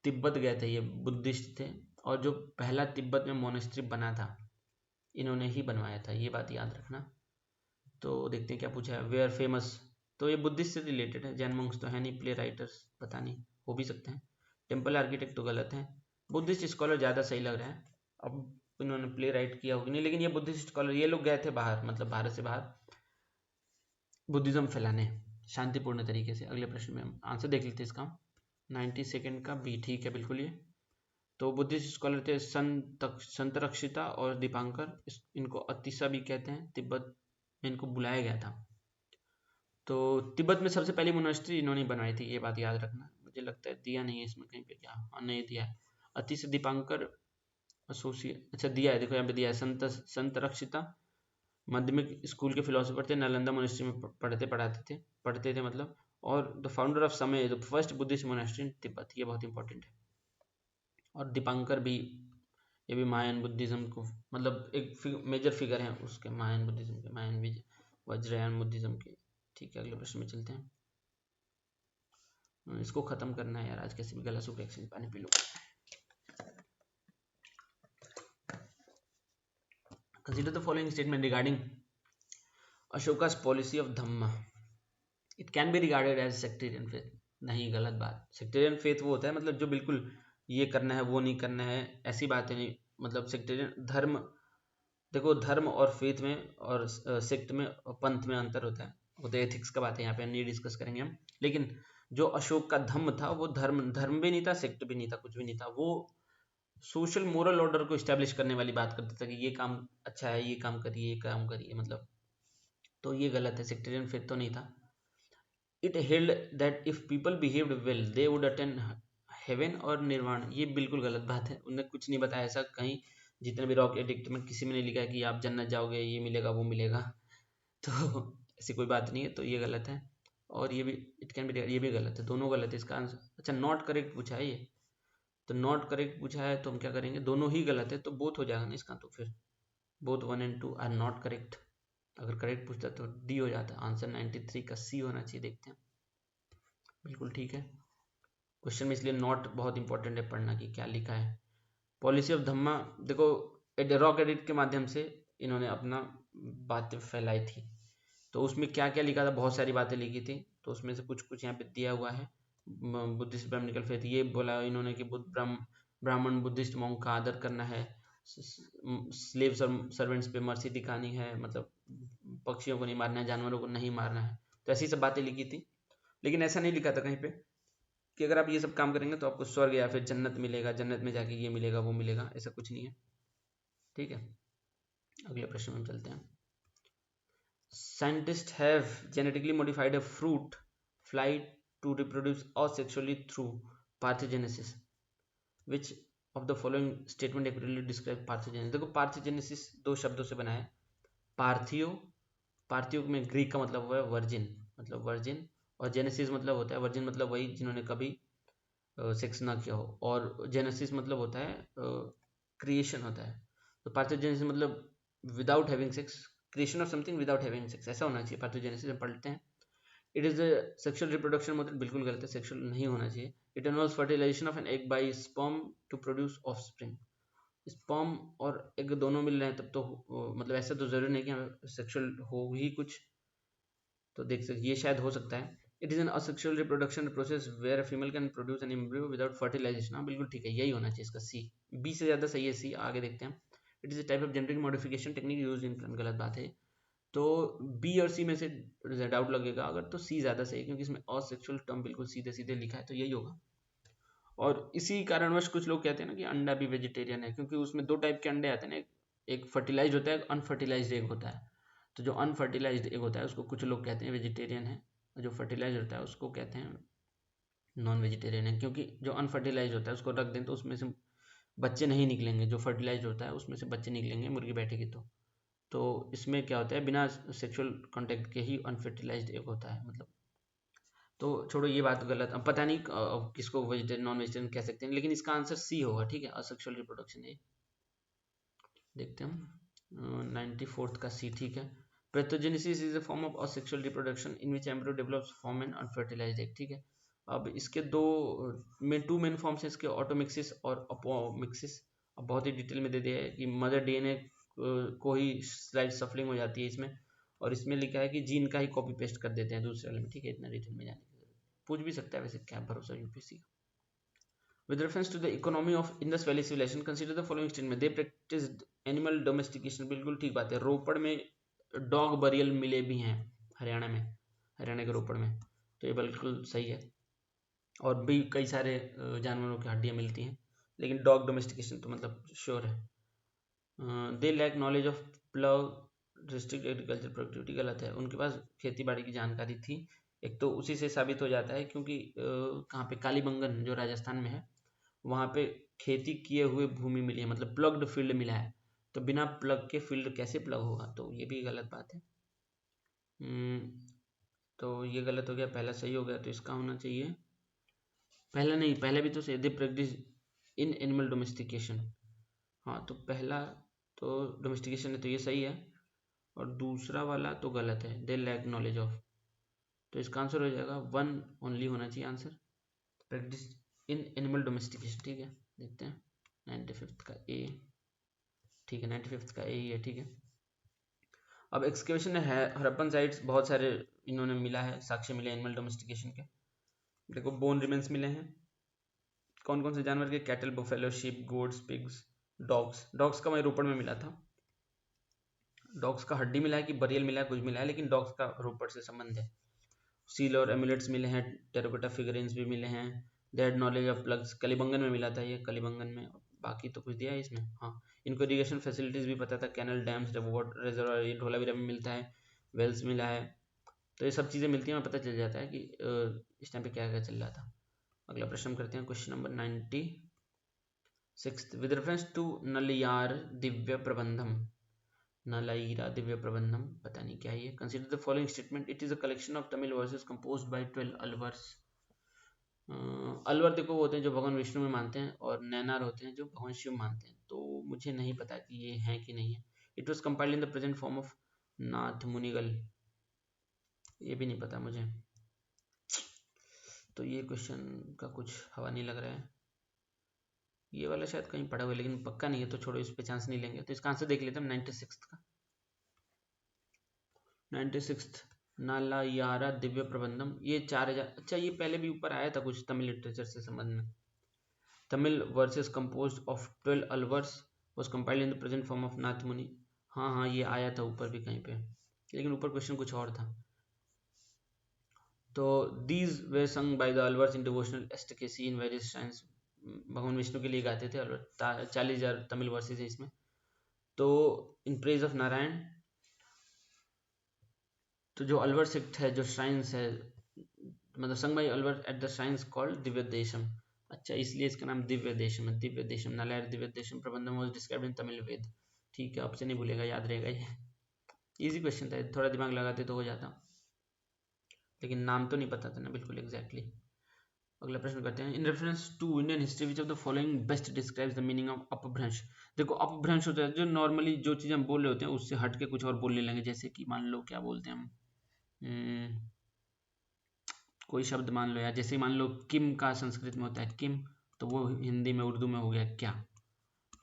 S1: तिब्बत गए थे, ये बुद्धिस्ट थे, और जो पहला तिब्बत में मोनेस्ट्री बना था इन्होंने ही बनवाया था, ये बात याद रखना। तो देखते हैं क्या पूछा है। वेयर फेमस, तो ये बुद्धिस्ट से रिलेटेड है। जैन मंक्स तो है नहीं, प्ले राइटर्स पता नहीं, हो भी सकते हैं। टेम्पल आर्किटेक्ट तो गलत है। बुद्धिस्ट स्कॉलर ज़्यादा सही लग रहा है। अब इन्होंने प्ले राइट किया होगी नहीं, लेकिन ये बुद्धिस्ट स्कॉलर, ये लोग गए थे बाहर, मतलब भारत से बाहर बुद्धिज्म फैलाने शांतिपूर्ण तरीके से। अगले प्रश्न में हम आंसर देख लेते हैं इसका। 90 सेकेंड का बी, ठीक है बिल्कुल ये। तो बुद्धिस्ट स्कॉलर थे संतरक्षिता और दीपांकर, इनको अतिसा भी कहते हैं। तिब्बत में इनको बुलाया गया था। तो तिब्बत में सबसे पहली मोनास्ट्री इन्होंने बनवाई थी, ये बात याद रखना। मुझे लगता है दिया नहीं है इसमें कहीं पे, क्या, हाँ नहीं दिया है। अतिश दीपांकर एसोसिएट, अच्छा दिया है, देखो यहाँ पे दिया है। संतरक्षिता माध्यमिक स्कूल के फिलोसोफर थे, नालंदा मोनेस्ट्री में पढ़ते थे मतलब। और द फाउंडर ऑफ समय, द फर्स्ट बुद्धिस्ट मोनेस्ट्री इन तिब्बत, ये बहुत इंपॉर्टेंट है। और दीपांकर भी, ये भी महायान बुद्धिज्म को, मतलब एक मेजर फिगर है उसके, महायान बुद्धिज्म के, महायान वज्रयान बुद्धिज्म के। ठीक है, अगले प्रश्न में चलते हैं। इसको खत्म करना है यार आज, कैसे भी गला सूख एक्शन पानी पी लो। Consider the following statement regarding Ashoka's policy of Dhamma. It can be regarded as sectarian faith. नहीं, गलत बात। सेक्टेरियन फेथ वो होता है मतलब जो बिल्कुल ये करना है वो नहीं करना है, ऐसी बातें नहीं। मतलब सेक्टेरियन धर्म, देखो धर्म और फेथ में और सेक्ट में और पंथ में अंतर होता है। वो तो एथिक्स का बात है, यहाँ पे नहीं डिस्कस करेंगे हम। लेकिन जो अशोक का धम्म था वो धर्म भी नहीं था, सेक्ट भी नहीं था, कुछ भी नहीं था। वो सोशल मोरल ऑर्डर को इस्टेब्लिश करने वाली बात करता था कि ये काम अच्छा है, ये काम करिए, ये काम करिए, मतलब। तो ये गलत है, सेक्टेरियन फेथ तो नहीं था। It held that if people behaved well they would attend heaven और निर्वाण, ये बिल्कुल गलत बात है। उन्होंने कुछ नहीं बताया ऐसा कहीं, जितने भी रॉक एडिक्ट में किसी में नहीं लिखा है कि आप जन्नत जाओगे, ये मिलेगा वो मिलेगा। तो ऐसी कोई बात नहीं है, तो ये गलत है। और ये भी इट कैन बी, ये भी गलत है, दोनों गलत है इसका आंसर। अच्छा, नॉट करेक्ट पूछा है ये, तो नॉट करेक्ट पूछा है तो हम क्या करेंगे, दोनों ही गलत है, तो बोथ हो जाएगा ना इसका। तो फिर both 1 and 2 are not correct. अगर करेक्ट पूछता तो डी हो जाता, आंसर 93 का सी होना चाहिए। देखते हैं, बिल्कुल ठीक है। क्वेश्चन में इसलिए नॉट बहुत इंपॉर्टेंट है पढ़ना कि क्या लिखा है। पॉलिसी ऑफ धम्मा, देखो रॉक एडिट के माध्यम से इन्होंने अपना बातें फैलाई थी। तो उसमें क्या क्या लिखा था, बहुत सारी बातें लिखी थी। तो उसमें से कुछ कुछ यहाँ पे दिया हुआ है। बुद्धिस्ट ब्राह्मणिकल फेथ, ये बोला इन्होंने कि ब्राह्मण बुद्धिस्ट मॉन्क का आदर करना है, स्लेव्स और सर्वेंट्स पे मर्सी दिखानी है, मतलब पक्षियों को नहीं मारना है, जानवरों को नहीं मारना है। तो ऐसी सब बातें लिखी थी। लेकिन ऐसा नहीं लिखा था कहीं पे कि अगर आप ये सब काम करेंगे तो आपको स्वर्ग या फिर जन्नत मिलेगा, जन्नत में जाके ये मिलेगा वो मिलेगा, ऐसा कुछ नहीं है। ठीक है, अगले प्रश्न में चलते हैं। Scientists have genetically modified a fruit fly to reproduce asexually through parthenogenesis. Which of the following statement accurately describe parthenogenesis? देखो पार्थेजेनेसिस दो शब्दों से बना है। पार्थियो में ग्रीक का मतलब हुआ है वर्जिन, मतलब वर्जिन, और जेनेसिस मतलब होता है, वर्जिन मतलब वही जिन्होंने कभी सेक्स ना किया हो, और जेनेसिस मतलब होता है क्रिएशन होता है। तो पार्थेजेनेसिस मतलब without having sex, creation of something without having sex, ऐसा होना चाहिए पार्थेजेनेसिस में पढ़ते हैं। It is a sexual reproduction, मतलब बिल्कुल गलत है, सेक्सुअल नहीं होना चाहिए। It involves fertilisation of an egg by sperm to produce offspring. Sperm और एग दोनों मिल रहे हैं तब तो मतलब ऐसा तो जरूरी नहीं कि सेक्सुअल हो ही कुछ, तो देख सकते ये शायद हो सकता है। It is an asexual reproduction process where a female can produce an embryo without fertilisation. हाँ बिल्कुल ठीक है, यही होना चाहिए इसका सी। बी से ज्यादा सही है सी, आगे देखते हैं। It is a type of genetic modification technique used in plant, गलत बात है। तो बी और सी में से डाउट लगेगा अगर, तो सी ज्यादा सही है क्योंकि इसमें असेक्सुअल टर्म बिल्कुल सीधे सीधे लिखा है, तो यही होगा। और इसी कारणवश कुछ लोग कहते हैं ना कि अंडा भी वेजिटेरियन है, क्योंकि उसमें दो टाइप के अंडे आते हैं ना, एक फर्टिलाइज होता है, एक अनफर्टिलाइज्ड एग होता है। तो जो अनफर्टिलाइज्ड एग होता है उसको कुछ लोग कहते हैं वेजिटेरियन है, और जो फर्टिलाइज होता है उसको कहते हैं नॉन वेजिटेरियन है। क्योंकि जो अनफर्टिलाइज होता है उसको रख दें तो उसमें से बच्चे नहीं निकलेंगे, जो फर्टिलाइज होता है उसमें से बच्चे निकलेंगे मुर्गी बैठेगी तो इसमें क्या होता है, बिना सेक्सुअल कॉन्टेक्ट के ही अनफर्टिलाइज्ड एग होता है मतलब। तो छोड़ो ये बात गलत, अब पता नहीं किसको वेजिटेरियन नॉन वेजिटेरियन कह सकते हैं, लेकिन इसका आंसर सी होगा, ठीक है, असेक्सुअल रिप्रोडक्शन। ये देखते हैं 94th का सी, ठीक है। Pathogenesis is a form of asexual reproduction in which embryo develops form an unfertilised egg, ठीक है। अब इसके टू मेन फॉर्म्स हैं इसके, ऑटोमिक्सिस और अपोमिक्सिस। अब बहुत ही डिटेल में दे दिया है कि मदर डीएनए को ही स्लाइड सफलिंग हो जाती है इसमें, और इसमें लिखा है कि जीन का ही कॉपी पेस्ट कर देते हैं दूसरे वाले में, ठीक है। इतना डिटेल में जाने की जरूरत पूछ भी सकता है वैसे, क्या भरोसा यूपीएससी का। With reference to the economy of Indus Valley civilization, consider the following statement. They practiced animal domestication. बिल्कुल ठीक बात है। रोपड़ में डॉग बरियल मिले भी हैं, हरियाणा में, हरियाणा के रोपड़ में, तो ये बिल्कुल सही है। और भी कई सारे जानवरों की हड्डियां मिलती हैं, लेकिन डॉग डोमेस्टिकेशन तो मतलब श्योर है। They lack knowledge of plug district agriculture productivity, गलत है। उनके पास खेती बाड़ी की जानकारी थी, एक तो उसी से साबित हो जाता है क्योंकि कहाँ पे, कालीबंगन जो राजस्थान में है, वहाँ पे खेती किए हुए भूमि मिली है, मतलब प्लग्ड फील्ड मिला है। तो बिना प्लग के फील्ड कैसे प्लग होगा, तो ये भी गलत बात है। तो ये गलत हो गया, पहला सही हो गया, तो इसका होना चाहिए पहला नहीं, पहला भी तो सही, they practice in animal domestication. हाँ तो पहला तो डोमेस्टिकेशन है तो ये सही है, और दूसरा वाला तो गलत है, दे लैक नॉलेज ऑफ। तो इसका आंसर हो जाएगा वन ओनली होना चाहिए answer, practice in animal domestication, ठीक है। देखते हैं 95th का ए, ठीक है, 95th का ए ही है, ठीक है। अब एक्सकेवेशन है हरप्पन साइट्स, बहुत सारे इन्होंने मिला है, साक्ष्य मिले एनिमल डोमेस्टिकेशन के। देखो बोन रिमेन्स मिले हैं, कौन कौन से जानवर के, cattle, buffalo, sheep, goats, pigs, dogs. Dogs का वहीं रोपड़ में मिला था। डॉग्स का हड्डी मिला है कि बरियल मिला है, कुछ मिला है, लेकिन डॉग्स का रोपड़ से संबंध है। सील और एमुलेट्स मिले हैं, टेराकोटा फिगरेंस भी मिले हैं। They had knowledge of ploughs, Kalibangan में मिला था ये, कलीबंगन में। बाकी तो कुछ दिया है इसमें, हाँ। इनको इरीगेशन फैसिलिटीज भी पता था, कैनल, डैम्स, रिजर्वायर, ये ढोलावीरा में मिलता है, वेल्स मिला है। तो ये सब चीज़ें मिलती हैं, हमें पता चल जाता है कि इस टाइम पे क्या क्या चल रहा था। अगला प्रश्न करते हैं, question number 96। With reference to Nalayira Divya Prabandham, Nalayira Divya Prabandham, पता नहीं क्या है। Consider the following statement, it is a collection of Tamil verses composed by 12 Alvars. Alvar देखो वो होते हैं जो भगवान विष्णु में मानते हैं, और नैनार होते हैं जो भगवान शिव मानते हैं, तो मुझे नहीं पता कि ये है कि नहीं है। It was compiled in the present form of Nath Munigal, ये भी नहीं पता मुझे, तो ये क्वेश्चन का कुछ हवा नहीं लग रहा है। ये वाला शायद कहीं पढ़ा हुआ है लेकिन पक्का नहीं है, तो छोड़ो, इस पे चांस नहीं लेंगे। तो इसका आंसर देख लेते हैं 96 का, 96 नालायारा दिव्य प्रबंधम, ये 4000। अच्छा ये पहले भी ऊपर आया था कुछ तमिल लिटरेचर से संबंध में। Tamil verses composed of 12 Alvars was compiled in the present form of Nath Muni. हाँ हाँ ये आया था ऊपर भी कहीं पे, लेकिन ऊपर क्वेश्चन कुछ और था। तो these were sung by the Alvars in devotional ecstasy in various shrines, भगवान विष्णु के लिए गाते थे अलवर। 40,000 तमिल वर्सेस है इसमें। तो इन प्रेज ऑफ नारायण, तो जो अलवर सेक्ट है, जो श्राइन्स है, मतलब sung by Alwar at the shrines called Divya Desam. अच्छा इसलिए इसका नाम दिव्य देशम है, Divya Desam, Nalayira Divya Desam Prabandham was described in Tamil Veda, ठीक है। आपसे नहीं भूलेगा, याद रहेगा ये, इजी क्वेश्चन था, थोड़ा दिमाग लगाते तो हो जाता, लेकिन नाम तो नहीं पता था ना बिल्कुल एग्जैक्टली। अगला प्रश्न करते हैं, in reference to Indian history which of the following best describes the meaning of Apabhramsha. देखो अपभ्रंश होता है जो नॉर्मली जो चीज़ हम बोल रहे होते हैं उससे हट के कुछ और बोलने लगे, जैसे कि मान लो क्या बोलते हैं हम, कोई शब्द मान लो, या जैसे मान लो किम का संस्कृत में होता है किम, तो वो हिंदी में उर्दू में हो गया क्या,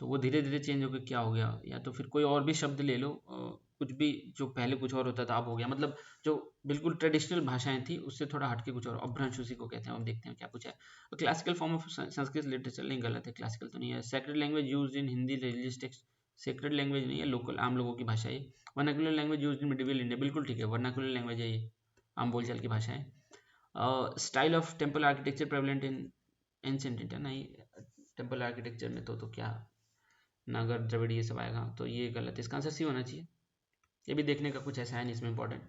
S1: तो वो धीरे धीरे चेंज होकर क्या हो गया। या तो फिर कोई और भी शब्द ले लो, कुछ भी जो पहले कुछ और होता था अब हो गया, मतलब जो बिल्कुल ट्रेडिशनल भाषाएं थी उससे थोड़ा हटके कुछ और, अपभ्रंश उसी को कहते हैं। अब देखते हैं क्या पूछा है। Classical form of Sanskrit literature, नहीं गलत है, क्लासिकल तो नहीं है। Sacred language used in Hindi religious text, sacred language नहीं है, लोकल आम लोगों की भाषा है। Vernacular language used in medieval India, बिल्कुल ठीक है, वर्नाकुलर लैंग्वेज है ये, आम बोलचाल की भाषा है। Style of temple architecture prevalent in ancient India, नहीं, टेम्पल आर्किटेक्चर में तो क्या नागर द्रविड़ ये सब आएगा, तो ये गलत है, इसका आंसर सी होना चाहिए। ये भी देखने का कुछ ऐसा है नहीं इसमें इंपॉर्टेंट।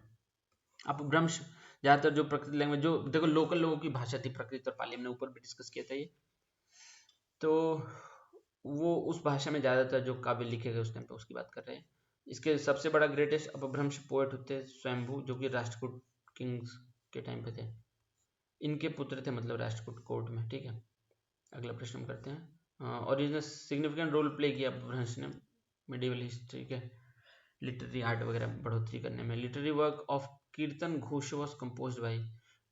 S1: अपभ्रंश ज़्यादातर जो प्रकृत लैंग्वेज, जो देखो लोकल लोगों की भाषा थी, प्रकृत और पाली, हमने ऊपर भी डिस्कस किया था ये, तो वो उस भाषा में ज़्यादातर जो काव्य लिखे गए उस टाइम पे उसकी बात कर रहे हैं। इसके सबसे बड़ा ग्रेटेस्ट अपभ्रंश पोएट होते हैं स्वयंभू, जो कि राष्ट्रकूट किंग्स के टाइम पे थे, इनके पुत्र थे, मतलब राष्ट्रकूट कोर्ट में, ठीक है। अगला प्रश्न हम करते हैं। ओरिजिनल सिग्निफिकेंट रोल प्ले किया अपभ्रंश ने मिडिवल हिस्ट्री के लिटरेरी आर्ट वगैरह बढ़ोतरी करने में। लिटरेरी वर्क ऑफ कीर्तन घोष वॉज कंपोज्ड बाय,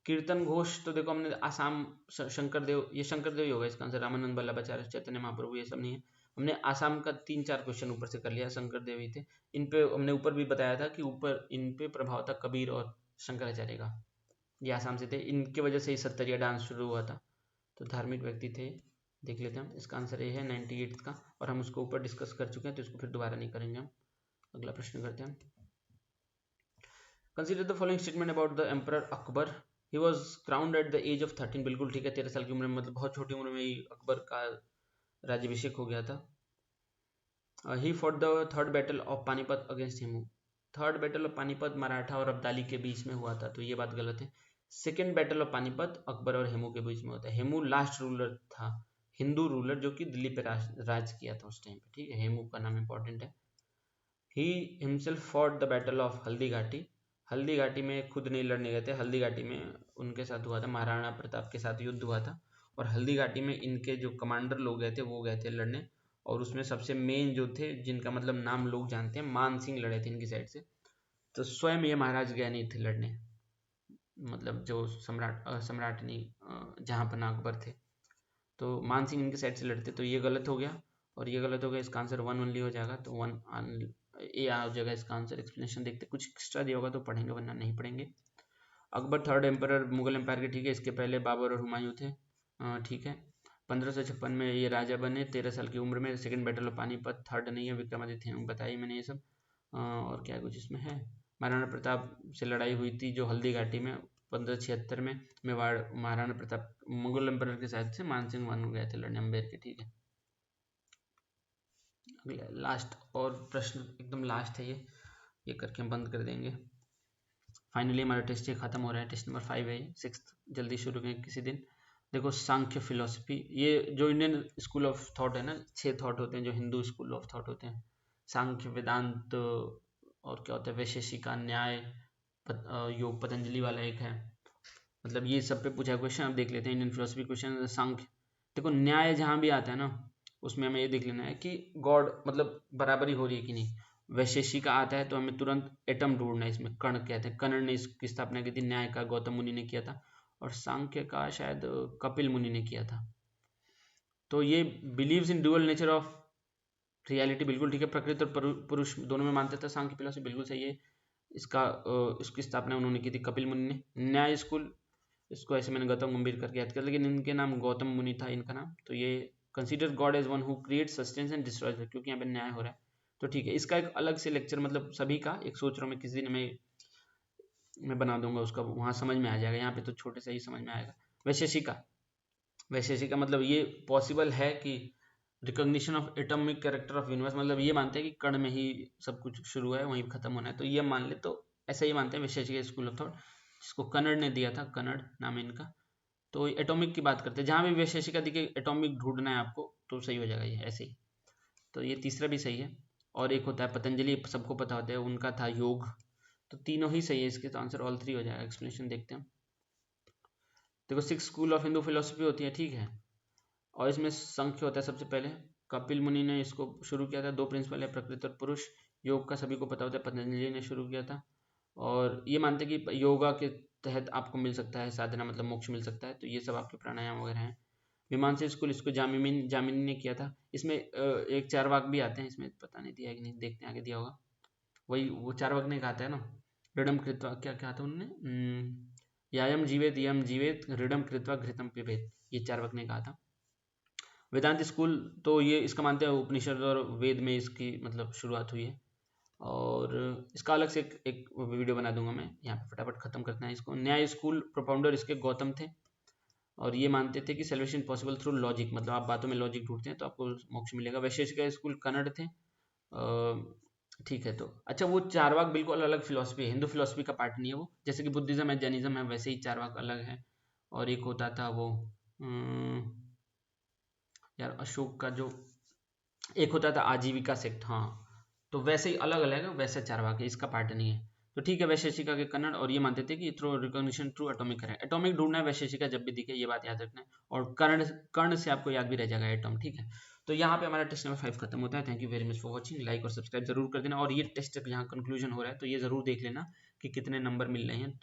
S1: कीर्तन घोष तो देखो हमने आसाम शंकरदेव, ये शंकरदेव ही होगा इसका आंसर, रामानंद वल्लभाचार्य, चैतन्य महाप्रभु, ये सब नहीं है। हमने आसाम का 3-4 क्वेश्चन ऊपर से कर लिया, शंकरदेव ही थे। इन पे हमने ऊपर भी बताया था कि ऊपर इन पे प्रभाव था कबीर और शंकराचार्य का, ये आसाम से थे, इनके वजह से ही सत्तरिया डांस शुरू हुआ था, तो धार्मिक व्यक्ति थे। देख लेते हैं हम, इसका आंसर ये है 98 का, और हम उसको ऊपर डिस्कस कर चुके हैं तो इसको फिर दोबारा नहीं करेंगे हम। अगला प्रश्न करते हैं। Consider the following statement about the emperor Akbar, he was crowned at the age of 13, बिल्कुल ठीक है, 13 साल की उम्र में, मतलब बहुत छोटी उम्र में ही अकबर का राज्याभिषेक हो गया था। He fought the third battle of Panipat against Hemu, third battle of Panipat Maratha और अब्दाली के बीच में हुआ था, तो ये बात गलत है। Second battle of Panipat Akbar और हेमू के बीच में होता है। हेमू लास्ट रूलर था, हिंदू रूलर, जो कि दिल्ली पे राज किया था उस टाइम पे, ठीक है, हेमू का नाम इंपॉर्टेंट है। He himself fought the battle of Haldi Ghati, Haldi Ghati में खुद नहीं लड़ने गए थे, हल्दी घाटी में उनके साथ हुआ था, महाराणा प्रताप के साथ युद्ध हुआ था, और हल्दी घाटी में इनके जो कमांडर लोग गए थे वो गए थे लड़ने, और उसमें सबसे मेन जो थे, जिनका मतलब नाम लोग जानते हैं, मान सिंह लड़े थे इनकी साइड से, तो स्वयं ये महाराज गए नहीं थे लड़ने, मतलब जो सम्राटनी जहाँपना अकबर थे, तो मान सिंह इनके साइड से लड़ते, तो ये गलत हो गया, और ये गलत हो गया, इसका आंसर 1 ओनली हो जाएगा, तो 1 ए आ जाएगा इसका आंसर। एक्सप्लेनेशन देखते, कुछ एक्स्ट्रा दिया होगा तो पढ़ेंगे, वरना नहीं पढ़ेंगे। Akbar third emperor Mughal empire के, ठीक है, इसके पहले बाबर और हुमायूं थे, ठीक है। 1556 में ये राजा बने 13 साल की उम्र में। Second battle of Panipat, third नहीं है, विक्रमादित्य बताई मैंने ये सब। और क्या कुछ इसमें है, महाराणा प्रताप से लड़ाई हुई थी जो हल्दी घाटी में 1576 में, मेवाड़ महाराणा प्रताप मुगल एम्पायर के साथ से मानसिंह वन गए थे लड़ने अम्बेर के, ठीक है। लास्ट और प्रश्न एकदम लास्ट है ये करके हम बंद कर देंगे। फाइनली हमारा टेस्ट ये खत्म हो रहा है, टेस्ट नंबर 5 है, 6th जल्दी शुरू करें किसी दिन। देखो सांख्य फिलोसफी, ये जो इंडियन स्कूल ऑफ थॉट है ना, 6 थॉट होते हैं जो हिंदू स्कूल ऑफ थॉट होते हैं, सांख्य, वेदांत, और क्या होता है, वैशेषिका, न्याय, योग, पतंजलि वाला एक है, मतलब ये सब पे पूछा क्वेश्चन। अब देख लेते हैं इंडियन फिलोसफी क्वेश्चन। सांख्य, देखो न्याय जहाँ भी आता है ना उसमें हमें ये देख लेना है कि गॉड मतलब बराबरी हो रही है कि नहीं। वैशेषिका आता है तो हमें तुरंत एटम ढूंढना है, इसमें कर्ण कहते हैं, कर्ण ने इसकी स्थापना की थी, न्याय का गौतम मुनि ने किया था, और सांख्य का शायद कपिल मुनि ने किया था। तो ये believes in dual nature of reality, बिल्कुल ठीक है, प्रकृति और पुरुष दोनों में मानते थे, सांख्य फिलोसफी बिल्कुल सही है। इसकी स्थापना उन्होंने की थी कपिल मुनि ने। न्याय स्कूल, इसको ऐसे मैंने गौतम गंभीर करके याद किया, लेकिन इनके नाम गौतम मुनि था इनका नाम, तो ये consider God as one who creates, sustains and destroys, क्योंकि यहाँ पे न्याय हो रहा है, तो ठीक है। इसका एक अलग से लेक्चर, मतलब सभी का एक सोच रहा हूँ मैं किसी दिन मैं बना दूंगा उसका, वहाँ समझ में आ जाएगा, यहाँ पे तो छोटे से ही समझ में आएगा। वैशेषिका मतलब ये पॉसिबल है कि recognition of atomic character of universe, मतलब ये मानते हैं कि कण में ही सब कुछ शुरू है, वहीं खत्म होना है, तो ये मान ले, तो ऐसा ही मानते हैं वैशेषिका स्कूल ऑफ थॉट, जिसको कन्नड़ ने दिया था, कन्नड़ नाम है इनका। तो एटॉमिक की बात करते हैं, जहाँ भी वैशेषिका दिखे एटॉमिक ढूंढना है आपको तो सही हो जाएगा ये ऐसे ही, तो ये तीसरा भी सही है। और एक होता है पतंजलि, सबको पता होता है, उनका था योग, तो तीनों ही सही है इसके, तो आंसर ऑल 3 हो जाएगा। एक्सप्लेनेशन देखते हैं। देखो 6 स्कूल ऑफ हिंदू फिलोसफी होती है, ठीक है, और इसमें सांख्य होता है सबसे पहले, कपिल मुनि ने इसको शुरू किया था। 2 प्रिंसिपल है, प्रकृति और पुरुष। योग का सभी को पता होता है, पतंजलि ने शुरू किया था, और ये मानते हैं कि योगा के तहत आपको मिल सकता है साधना मतलब मोक्ष मिल सकता है। तो ये सब आपके प्राणायाम वगैरह हैं। मीमांसा स्कूल, इसको जामिनी ने किया था। इसमें एक चारवाक भी आते हैं, इसमें पता नहीं दिया है कि नहीं, देखते हैं आगे दिया होगा। वही वो चारवाक ने कहा था ना, ऋडम कृत्वा, क्या कहा था उन्होंने, यायम जीवेत यम जीवेत ऋडम कृत्वा घृतम पिबेत, ये चारवाक ने कहा था। वेदांत स्कूल तो ये इसका मानते हैं उपनिषद और वेद में इसकी मतलब शुरुआत हुई है। और इसका अलग से एक वीडियो बना दूंगा मैं, यहाँ पे फटाफट खत्म करते हैं इसको। न्याय स्कूल प्रोपाउंडर इसके गौतम थे, और ये मानते थे कि सॉल्यूशन पॉसिबल थ्रू लॉजिक, मतलब आप बातों में लॉजिक ढूंढते हैं तो आपको मोक्ष मिलेगा। वैशेषिक स्कूल कन्नड़ थे। ठीक है, तो अच्छा, वो चारवाक बिल्कुल अलग फिलोसफी है, हिंदू फिलोसफी का पार्ट नहीं है वो, जैसे कि बुद्धिज्म है, जैनिज्म है, वैसे ही चारवाक अलग है। और एक होता था वो यार अशोक का जो एक होता था आजीविका सेक्ट, हाँ, तो वैसे ही अलग अलग है, वैसे चारवाक है, इसका पार्ट नहीं है। तो ठीक है, वैशेषिका के कन्नड़, और ये मानते थे कि थ्रू रिकॉग्निशन थ्रू एटॉमिक है, एटॉमिक ढूंढना है वैशेषिका जब भी दिखे, ये बात याद रखना है। और कर्ण, कर्ण से आपको याद भी रह जाएगा एटॉम, ठीक है। तो यहाँ पे हमारा टेस्ट नंबर 5 खत्म होता है। Thank you very much for watching, like और सब्सक्राइब जरूर कर देना। और ये टेस्ट यहाँ कंक्लूजन हो रहा है तो ये जरूर देख लेना कि कितने नंबर मिल रहे हैं,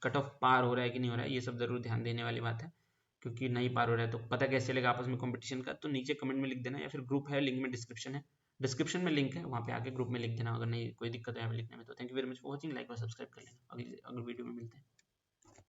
S1: कट ऑफ पार हो रहा है कि नहीं हो रहा है, ये सब जरूर ध्यान देने वाली बात है। क्योंकि नहीं पार हो रहा है तो पता कैसे चलेगा आपस में कंपटीशन का, तो नीचे कमेंट में लिख देना, या फिर ग्रुप है, लिंक में डिस्क्रिप्शन है, डिस्क्रिप्शन में लिंक है, वहाँ पे आके ग्रुप में लिख देना अगर नहीं कोई दिक्कत है यहाँ पे लिखने में। तो thank you very much for watching, like और सब्सक्राइब कर लेना। अगली वीडियो में मिलते हैं।